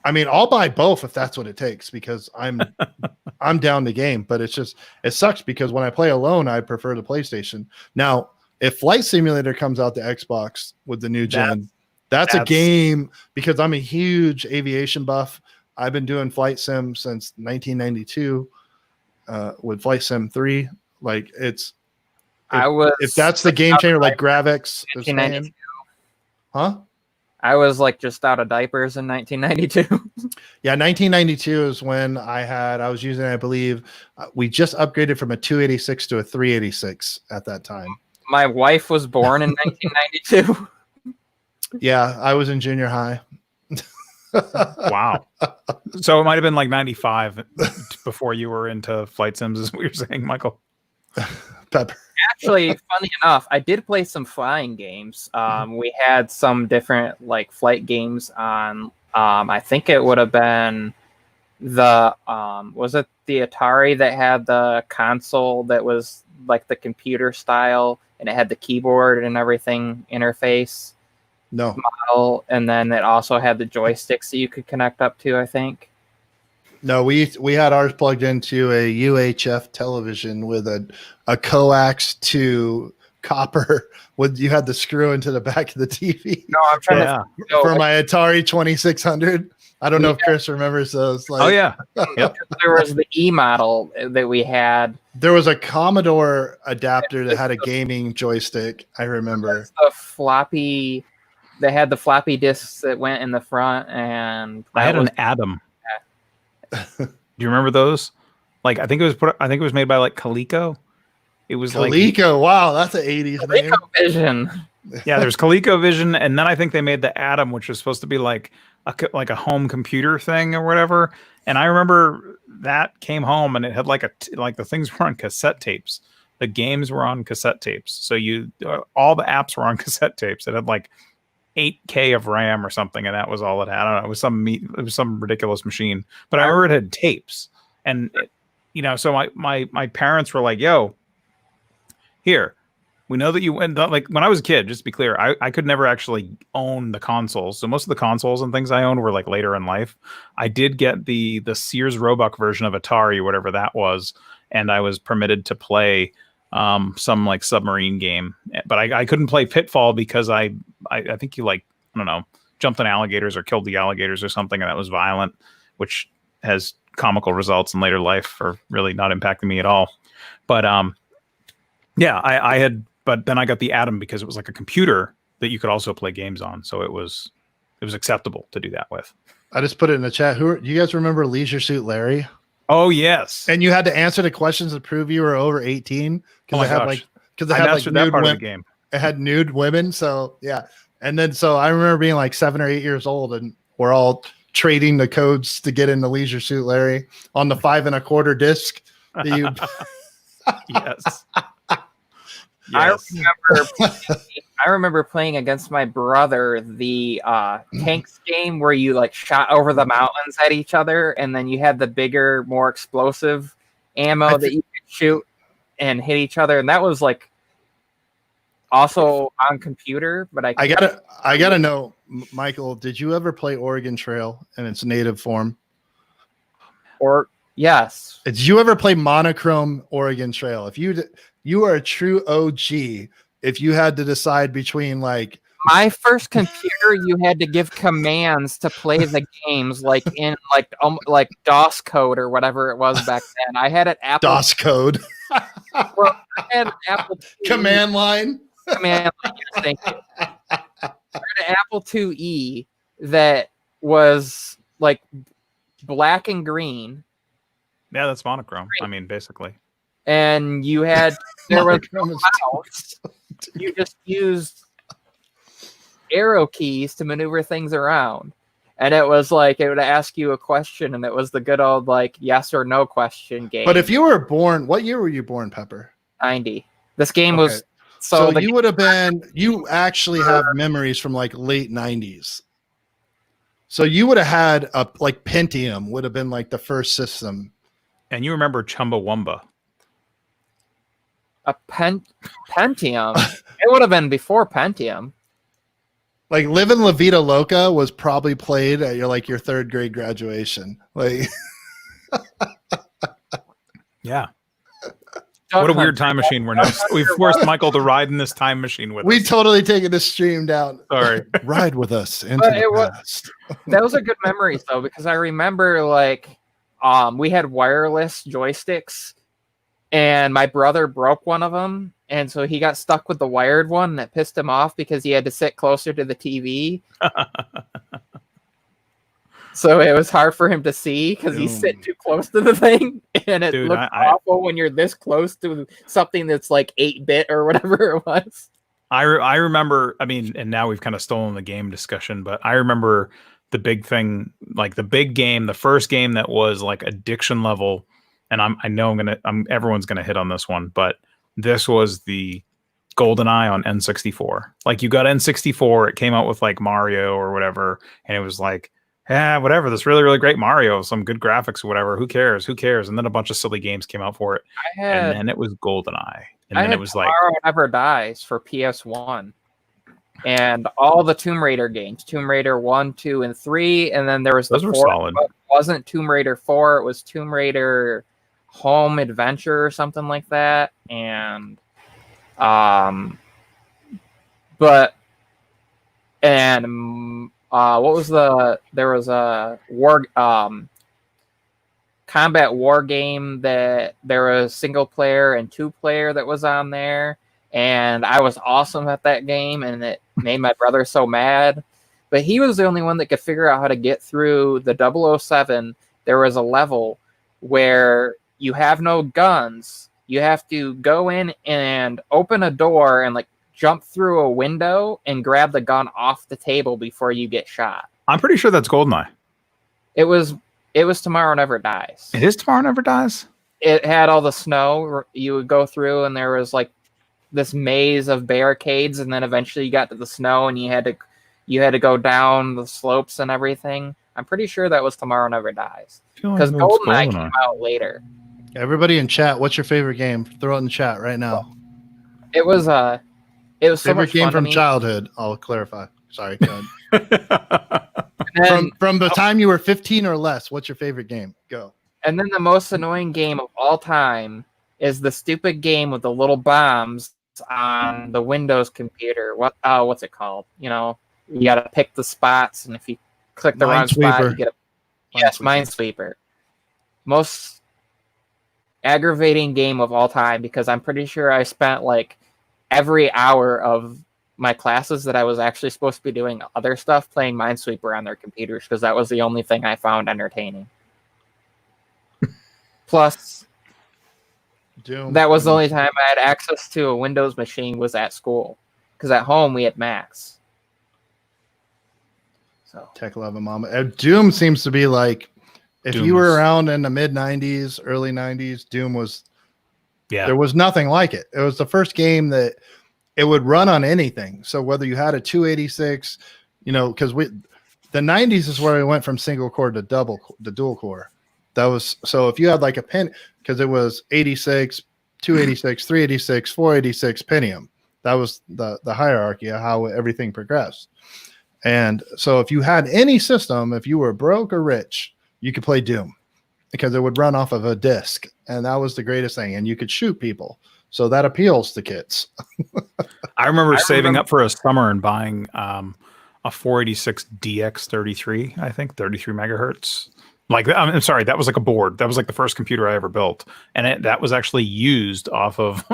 I mean, I'll buy both if that's what it takes because I'm down the game. But it's just, it sucks because when I play alone, I prefer the PlayStation. Now, if Flight Simulator comes out to Xbox with the new gen, that's a game because I'm a huge aviation buff. I've been doing flight sim since 1992 with Flight Sim 3. Like if that's the game changer, like Gravix is saying. Huh? I was like just out of diapers in 1992. Yeah, 1992 is when I was using, I believe, we just upgraded from a 286 to a 386 at that time. My wife was born in 1992. Yeah, I was in junior high. Wow. So it might have been like 95 before you were into flight sims, is what you're saying, Michael. Pepper. Actually, funny enough, I did play some flying games. We had some different like flight games on. I think it would have been the was it the Atari that had the console that was like the computer style and it had the keyboard and everything interface. No model, and then it also had the joysticks that you could connect up to, I think. No, we had ours plugged into a UHF television with a coax to copper. You had the screw into the back of the TV. No, I'm trying to for my Atari 2600. I don't know if Chris remembers those. Like, oh yeah, yep. There was the E model that we had. There was a Commodore adapter that had a gaming joystick. I remember the floppy. They had the floppy disks that went in the front, and I had an Atom. Yeah. Do you remember those? Like I think it was made by like Coleco. It was Coleco. Wow, that's an 80s name. ColecoVision. Yeah, there's ColecoVision, and then I think they made the Atom, which was supposed to be like a home computer thing or whatever. And I remember that came home and it had like the things were on cassette tapes. The games were on cassette tapes. So all the apps were on cassette tapes. It had like 8K of RAM or something, and that was all it had. I don't know. It was some ridiculous machine. But I remember it had tapes, and so my parents were like, "Yo, here, we know that you went." Like when I was a kid, just to be clear, I could never actually own the consoles. So most of the consoles and things I owned were like later in life. I did get the Sears Roebuck version of Atari, whatever that was, and I was permitted to play some like submarine game, but I couldn't play Pitfall because I think you I don't know, jumped on alligators or killed the alligators or something, and that was violent, which has comical results in later life for really not impacting me at all. But yeah, I had, but then I got the Atom because it was like a computer that you could also play games on, so it was acceptable to do that with. I just put it in the chat. You guys remember Leisure Suit Larry? Oh yes, and you had to answer the questions to prove you were over 18 because they had nude women. Game. It had nude women, so yeah. And then so I remember being like 7 or 8 years old, and we're all trading the codes to get into Leisure Suit Larry on the 5 1/4 disc. Yes. Yes. I remember playing against my brother the tanks game where you like shot over the mountains at each other, and then you had the bigger, more explosive ammo that you could shoot and hit each other, and that was like also on computer. But I gotta know, Michael, did you ever play Oregon Trail in its native form? Or yes. Did you ever play monochrome Oregon Trail? If you are a true OG. If you had to decide between like my first computer, you had to give commands to play the games like in like DOS code or whatever it was back then. I had an Apple DOS code. Well, I had an Apple command line. Command line. Yes, thank you. I had an Apple IIe that was like black and green. Yeah, that's monochrome. I mean, basically. And you had there was no mouse. You just used arrow keys to maneuver things around, and it was like it would ask you a question, and it was the good old like yes or no question game. But if you were born, what year were you born, Pepper? 90. This game was so you would have been. You actually have memories from like late 90s. So you would have had a like Pentium would have been like the first system. And you remember Chumbawamba. A Pentium. It would have been before Pentium. Like Livin' La Vida Loca was probably played at your 3rd grade graduation. Like, yeah. What a weird time machine we're now. We've forced Michael to ride in this time machine with us. We totally taken this stream down. Sorry. Ride with us into the past. That was a good memory though, because I remember like we had wireless joysticks. And my brother broke one of them, and so he got stuck with the wired one, and that pissed him off because he had to sit closer to the TV. So it was hard for him to see because he's sitting too close to the thing, and it looks awful when you're this close to something that's like 8-bit or whatever it was. I remember, I mean, and now we've kind of stolen the game discussion, but I remember the big thing, like the big game, the first game that was like addiction level. And I know everyone's gonna hit on this one, but this was the GoldenEye on N64. Like you got N64, it came out with like Mario or whatever, and it was like, whatever, this really, really great Mario, some good graphics or whatever. Who cares? And then a bunch of silly games came out for it, and then it was GoldenEye, and then it was like Tomorrow Never Dies for PS1. And all the Tomb Raider games, Tomb Raider 1, 2, and 3, and then there was those the were 4th, solid. But it wasn't Tomb Raider 4, it was Tomb Raider Home Adventure or something like that. And what was there was a combat war game that there was single player and 2-player that was on there, and I was awesome at that game, and it made my brother so mad, but he was the only one that could figure out how to get through the 007. There was a level where you have no guns. You have to go in and open a door and like jump through a window and grab the gun off the table before you get shot. I'm pretty sure that's GoldenEye. It was Tomorrow Never Dies. It is Tomorrow Never Dies? It had all the snow you would go through, and there was like this maze of barricades, and then eventually you got to the snow and you had to go down the slopes and everything. I'm pretty sure that was Tomorrow Never Dies. Because GoldenEye came out later. Everybody in chat, what's your favorite game? Throw it in the chat right now. It was so favorite much game fun from to me. childhood. I'll clarify. Sorry, go Then, from the time you were 15 or less, what's your favorite game? Go. And then the most annoying game of all time is the stupid game with the little bombs on the Windows computer. What's it called? You know, you got to pick the spots, and if you click the wrong spot, you get Minesweeper. Most aggravating game of all time, because I'm pretty sure I spent like every hour of my classes that I was actually supposed to be doing other stuff playing Minesweeper on their computers, because that was the only thing I found entertaining. Plus, Doom. that was the only time I had access to a Windows machine was at school, because at home we had Macs. So Tech 11 Mama. Doom seems to be like, if Doom you were was- around in the mid 90s, early 90s, Doom was, Yeah. there was nothing like it. It was the first game that it would run on anything. So whether you had a 286, you know, because the 90s is where we went from single core to dual core. That was, so if you had like a pen, because it was 86, 286, 386, 486 Pentium. That was the hierarchy of how everything progressed. And so if you had any system, if you were broke or rich, you could play Doom because it would run off of a disc. And that was the greatest thing. And you could shoot people. So that appeals to kids. I remember saving up for a summer and buying a 486 DX33, I think, 33 megahertz. Like, I'm sorry, that was like a board. That was like the first computer I ever built. And that was actually used off of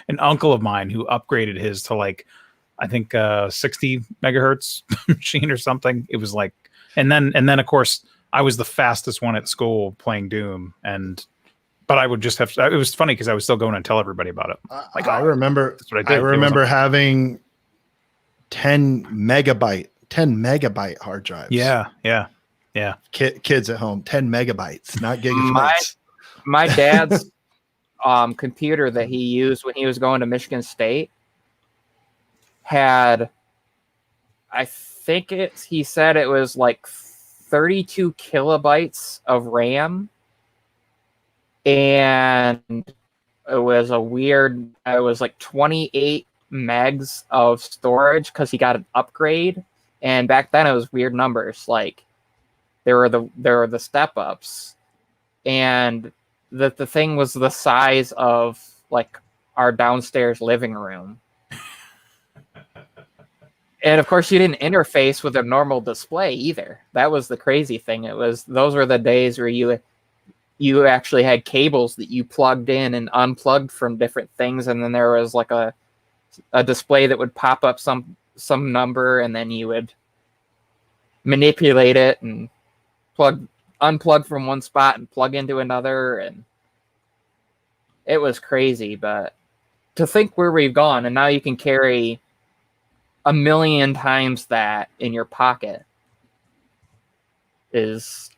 an uncle of mine who upgraded his to like, I think 60 megahertz machine or something. It was like, and then of course I was the fastest one at school playing Doom. But I would just have to, it was funny because I was still going and tell everybody about it. Like, I remember, that's what I did. I remember having 10 megabyte hard drives. Yeah. Kids at home, 10 megabytes, not gigabytes. My dad's computer that he used when he was going to Michigan State had, I think he said it was like 32 kilobytes of RAM. And it was like 28 megs of storage because he got an upgrade. And back then it was weird numbers. Like there were the step ups, and the thing was the size of like our downstairs living room. And of course you didn't interface with a normal display either. That was the crazy thing. Those were the days where you actually had cables that you plugged in and unplugged from different things, and then there was like a display that would pop up some number, and then you would manipulate it and unplug from one spot and plug into another, and it was crazy. But to think where we've gone, and now you can carry 1 million times that in your pocket is...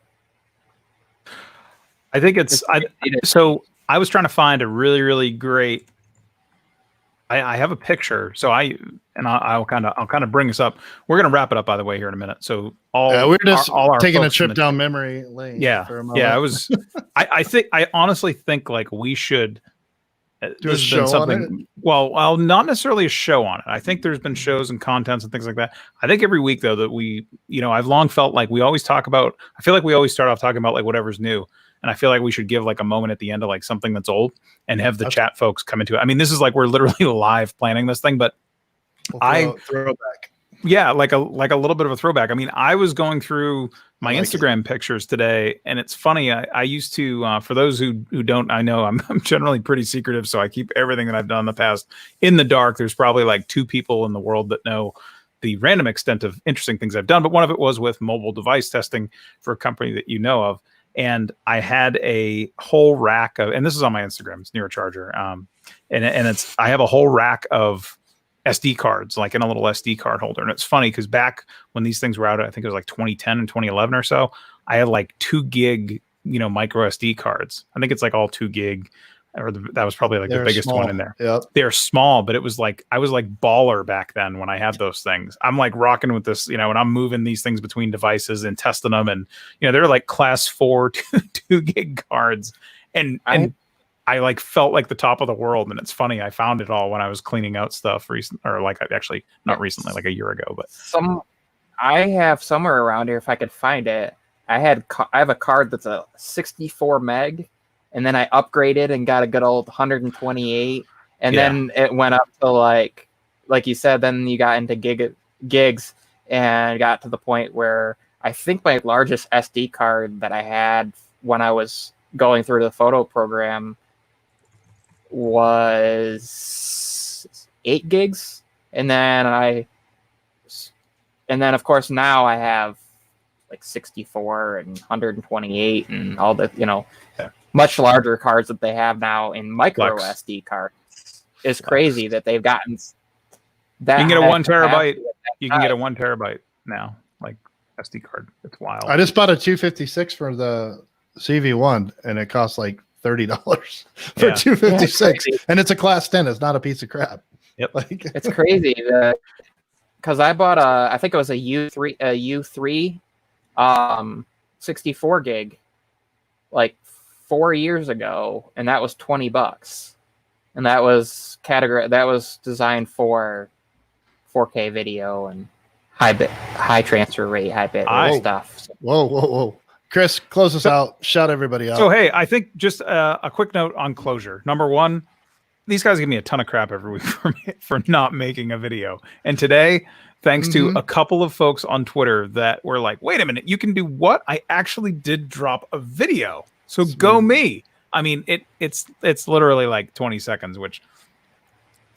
I think so I was trying to find a really, really great, I have a picture. So I'll kind of bring this up. We're going to wrap it up, by the way, here in a minute. So we're just all our taking a trip down memory lane. Yeah. For a moment. Yeah. I honestly think like we should do a show on it. Well, not necessarily a show on it. I think there's been shows and contents and things like that. I think every week though, that we, I've long felt like we always talk about, I feel like we always start off talking about like whatever's new. And I feel like we should give like a moment at the end of like something that's old and have the chat folks come into it. I mean, this is like, we're literally live planning this thing, but throwback. Yeah, like a little bit of a throwback. I mean, I was going through my Instagram pictures today, and it's funny. I used to, for those who don't, I know I'm generally pretty secretive, so I keep everything that I've done in the past in the dark. There's probably like 2 people in the world that know the random extent of interesting things I've done, but one of it was with mobile device testing for a company that you know of. and I had a whole rack of, and this is on my Instagram, it's near a charger. And I have a whole rack of SD cards, like in a little SD card holder. And it's funny because back when these things were out, I think it was like 2010 and 2011 or so, I had like 2 gig, micro SD cards. I think it's like all 2 gig. That was probably like the biggest one in there. Yep. They're small, but it was like I was like baller back then when I had those things. I'm like rocking with this, and I'm moving these things between devices and testing them, and they're like class 4 2 gig cards, and I like felt like the top of the world. And it's funny, I found it all when I was cleaning out stuff actually not recently, like a year ago, but I have somewhere around here if I could find it. I have a card that's a 64 meg. And then I upgraded and got a good old 128. And then it went up to like you said, then you got into gigs and got to the point where I think my largest SD card that I had when I was going through the photo program was 8 gigs. And then of course now I have like 64 and 128 and all the, much larger cards that they have now in micro SD cards. It's crazy that they've gotten that. You can get a 1 terabyte. You can get a 1 terabyte now, like SD card. It's wild. I just bought a 256 for the CV1, and it costs like $30 for 256, and it's a class 10. It's not a piece of crap. Yep. It's crazy because I bought I think it was a U3 64 gig, like 4 years ago, and that was $20, and that was designed for 4K video and high transfer rate, high bit rate stuff. So. Whoa! Chris, close us out. Shout everybody out. So hey, I think just a quick note on closure. Number one, these guys give me a ton of crap every week for not making a video, and today, thanks to a couple of folks on Twitter that were like, "Wait a minute, you can do what? I actually did drop a video." So go me. I mean, it's literally like 20 seconds, which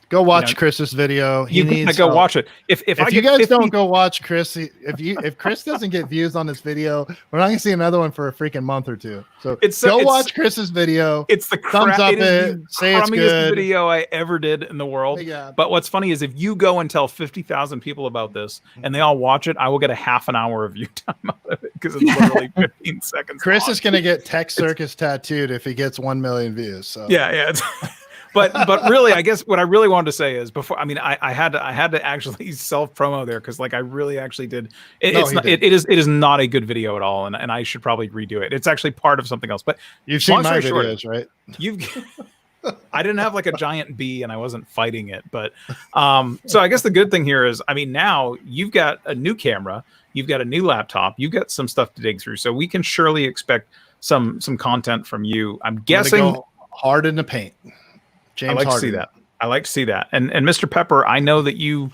go watch Chris's video. You needs go watch it. If you guys don't go watch Chris, if Chris doesn't get views on this video, we're not gonna see another one for a freaking month or two. So go watch Chris's video. It's the thumbs up it. Say it's good video I ever did in the world. Yeah. But what's funny is if you go and tell 50,000 people about this and they all watch it, I will get a half an hour of view time out of it because it's literally 15 seconds. Chris is gonna get Tech Circus tattooed if he gets 1 million views. So yeah. But really, I guess what I really wanted to say is before. I mean, I had to actually self promo there because like I really actually did. It is not a good video at all, and I should probably redo it. It's actually part of something else. But you've seen my videos, right? I didn't have like a giant bee and I wasn't fighting it, but so I guess the good thing here is, I mean, now you've got a new camera, you've got a new laptop, you've got some stuff to dig through, so we can surely expect some content from you. I'm guessing go hard in the paint. James I like to see that. I like to see that. And Mr. Pepper, I know that you,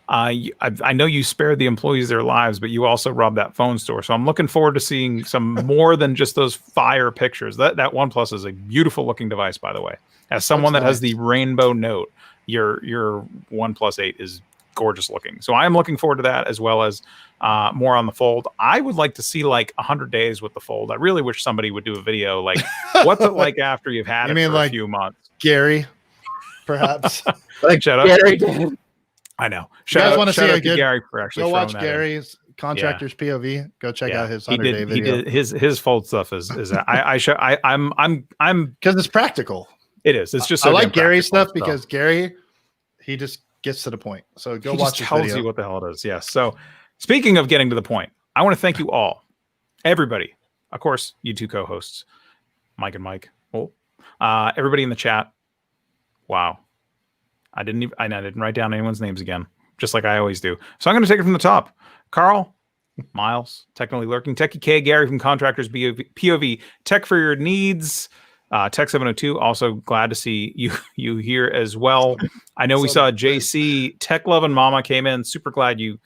I know you spared the employees their lives, but you also robbed that phone store. So I'm looking forward to seeing some more than just those fire pictures. That OnePlus is a beautiful looking device, by the way. As someone that has the rainbow note, your OnePlus 8 is gorgeous looking. So I am looking forward to that, as well as more on the Fold. I would like to see like 100 days with the Fold. I really wish somebody would do a video like what's it like after you've had it for a few months. Gary, perhaps. Shout out. Gary. I know. Shout out to Gary for actually. Go watch Gary's Contractor's POV. Go check out his 100-day video. He did his Fold stuff is I'm because it's practical. It is. It's just so I like Gary's stuff because Gary, he just gets to the point. So go watch his video. Tells you what the hell it is. Yes. So speaking of getting to the point, I want to thank you all, everybody. Of course, you two co-hosts, Mike and Mike. Everybody in the chat. Wow. I didn't write down anyone's names again, just like I always do. So I'm going to take it from the top. Carl, Miles, Technically Lurking, Techie K, Gary from Contractors POV, Tech for Your Needs, Tech702. Also glad to see you here as well. I know we saw JC, Tech Love and Mama came in. Super glad you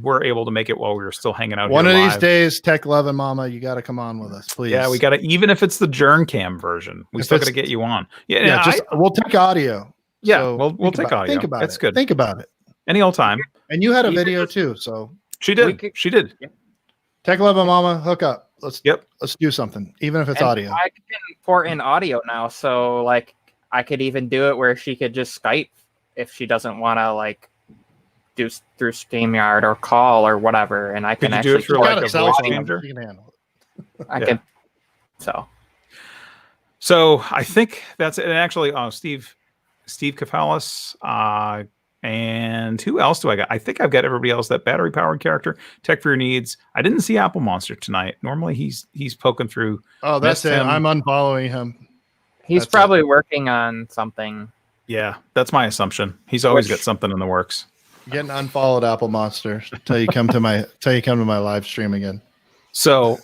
were able to make it while we were still hanging out. One here of live. these days, Tech Love and Mama, you got to come on with us, please. Yeah, we got to, even if it's the Jerncam version, we still got to get you on. We'll take audio. Yeah, so we'll take audio. Think about That's it. good. Think about it. Any old time. And you had a video too, so she did. She did. Tech Love and Mama, hook up. let's do something, even if it's And audio. I can import in audio now, so like I could even do it where she could just Skype if she doesn't want to like do through StreamYard or call or whatever, and I can Could you actually do it through like a cell voice phone, changer? you can handle it. I can. So I think that's it. And actually, Steve Kafalis, and who else do I got? I think I've got everybody else. That battery powered character, Tech for Your Needs. I didn't see Apple Monster tonight. Normally he's poking through. Oh, that's it. I'm unfollowing him. He's probably working on something. Yeah, that's my assumption. He's always got something in the works. Getting unfollowed, Apple Monster, till you come to my live stream again. So,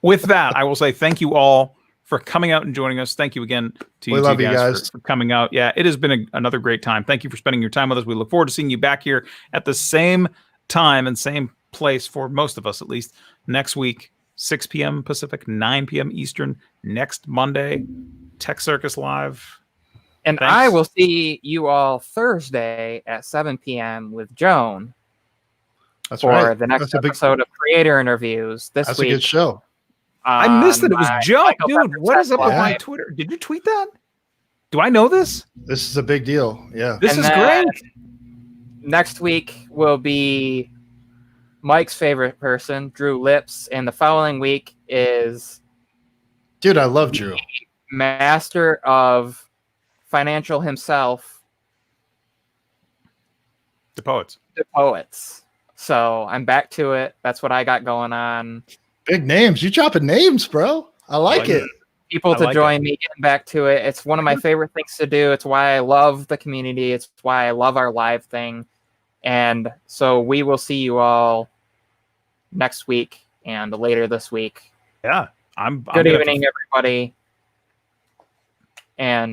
with that, I will say thank you all for coming out and joining us. Thank you again to you, love you guys for coming out. Yeah, it has been another great time. Thank you for spending your time with us. We look forward to seeing you back here at the same time and same place, for most of us at least, next week, 6 p.m. Pacific, 9 p.m. Eastern, next Monday, Tech Circus Live. And thanks. I will see you all Thursday at 7 p.m. with Joan. That's for the next episode of Creator Interviews this week. That's a good show. I missed it. It was Joan. Dude, what is up with my Twitter? Did you tweet that? Do I know this? This is a big deal. Yeah. This is great. Next week will be Mike's favorite person, Drew Lips. And the following week is... Dude, I love Drew. Master of financial himself. The Poets. The Poets. So I'm back to it. That's what I got going on. Big names. You dropping names, bro. I like it. People to join me, getting back to it. It's one of my favorite things to do. It's why I love the community. It's why I love our live thing. And so we will see you all next week and later this week. Yeah. Good evening, everybody. And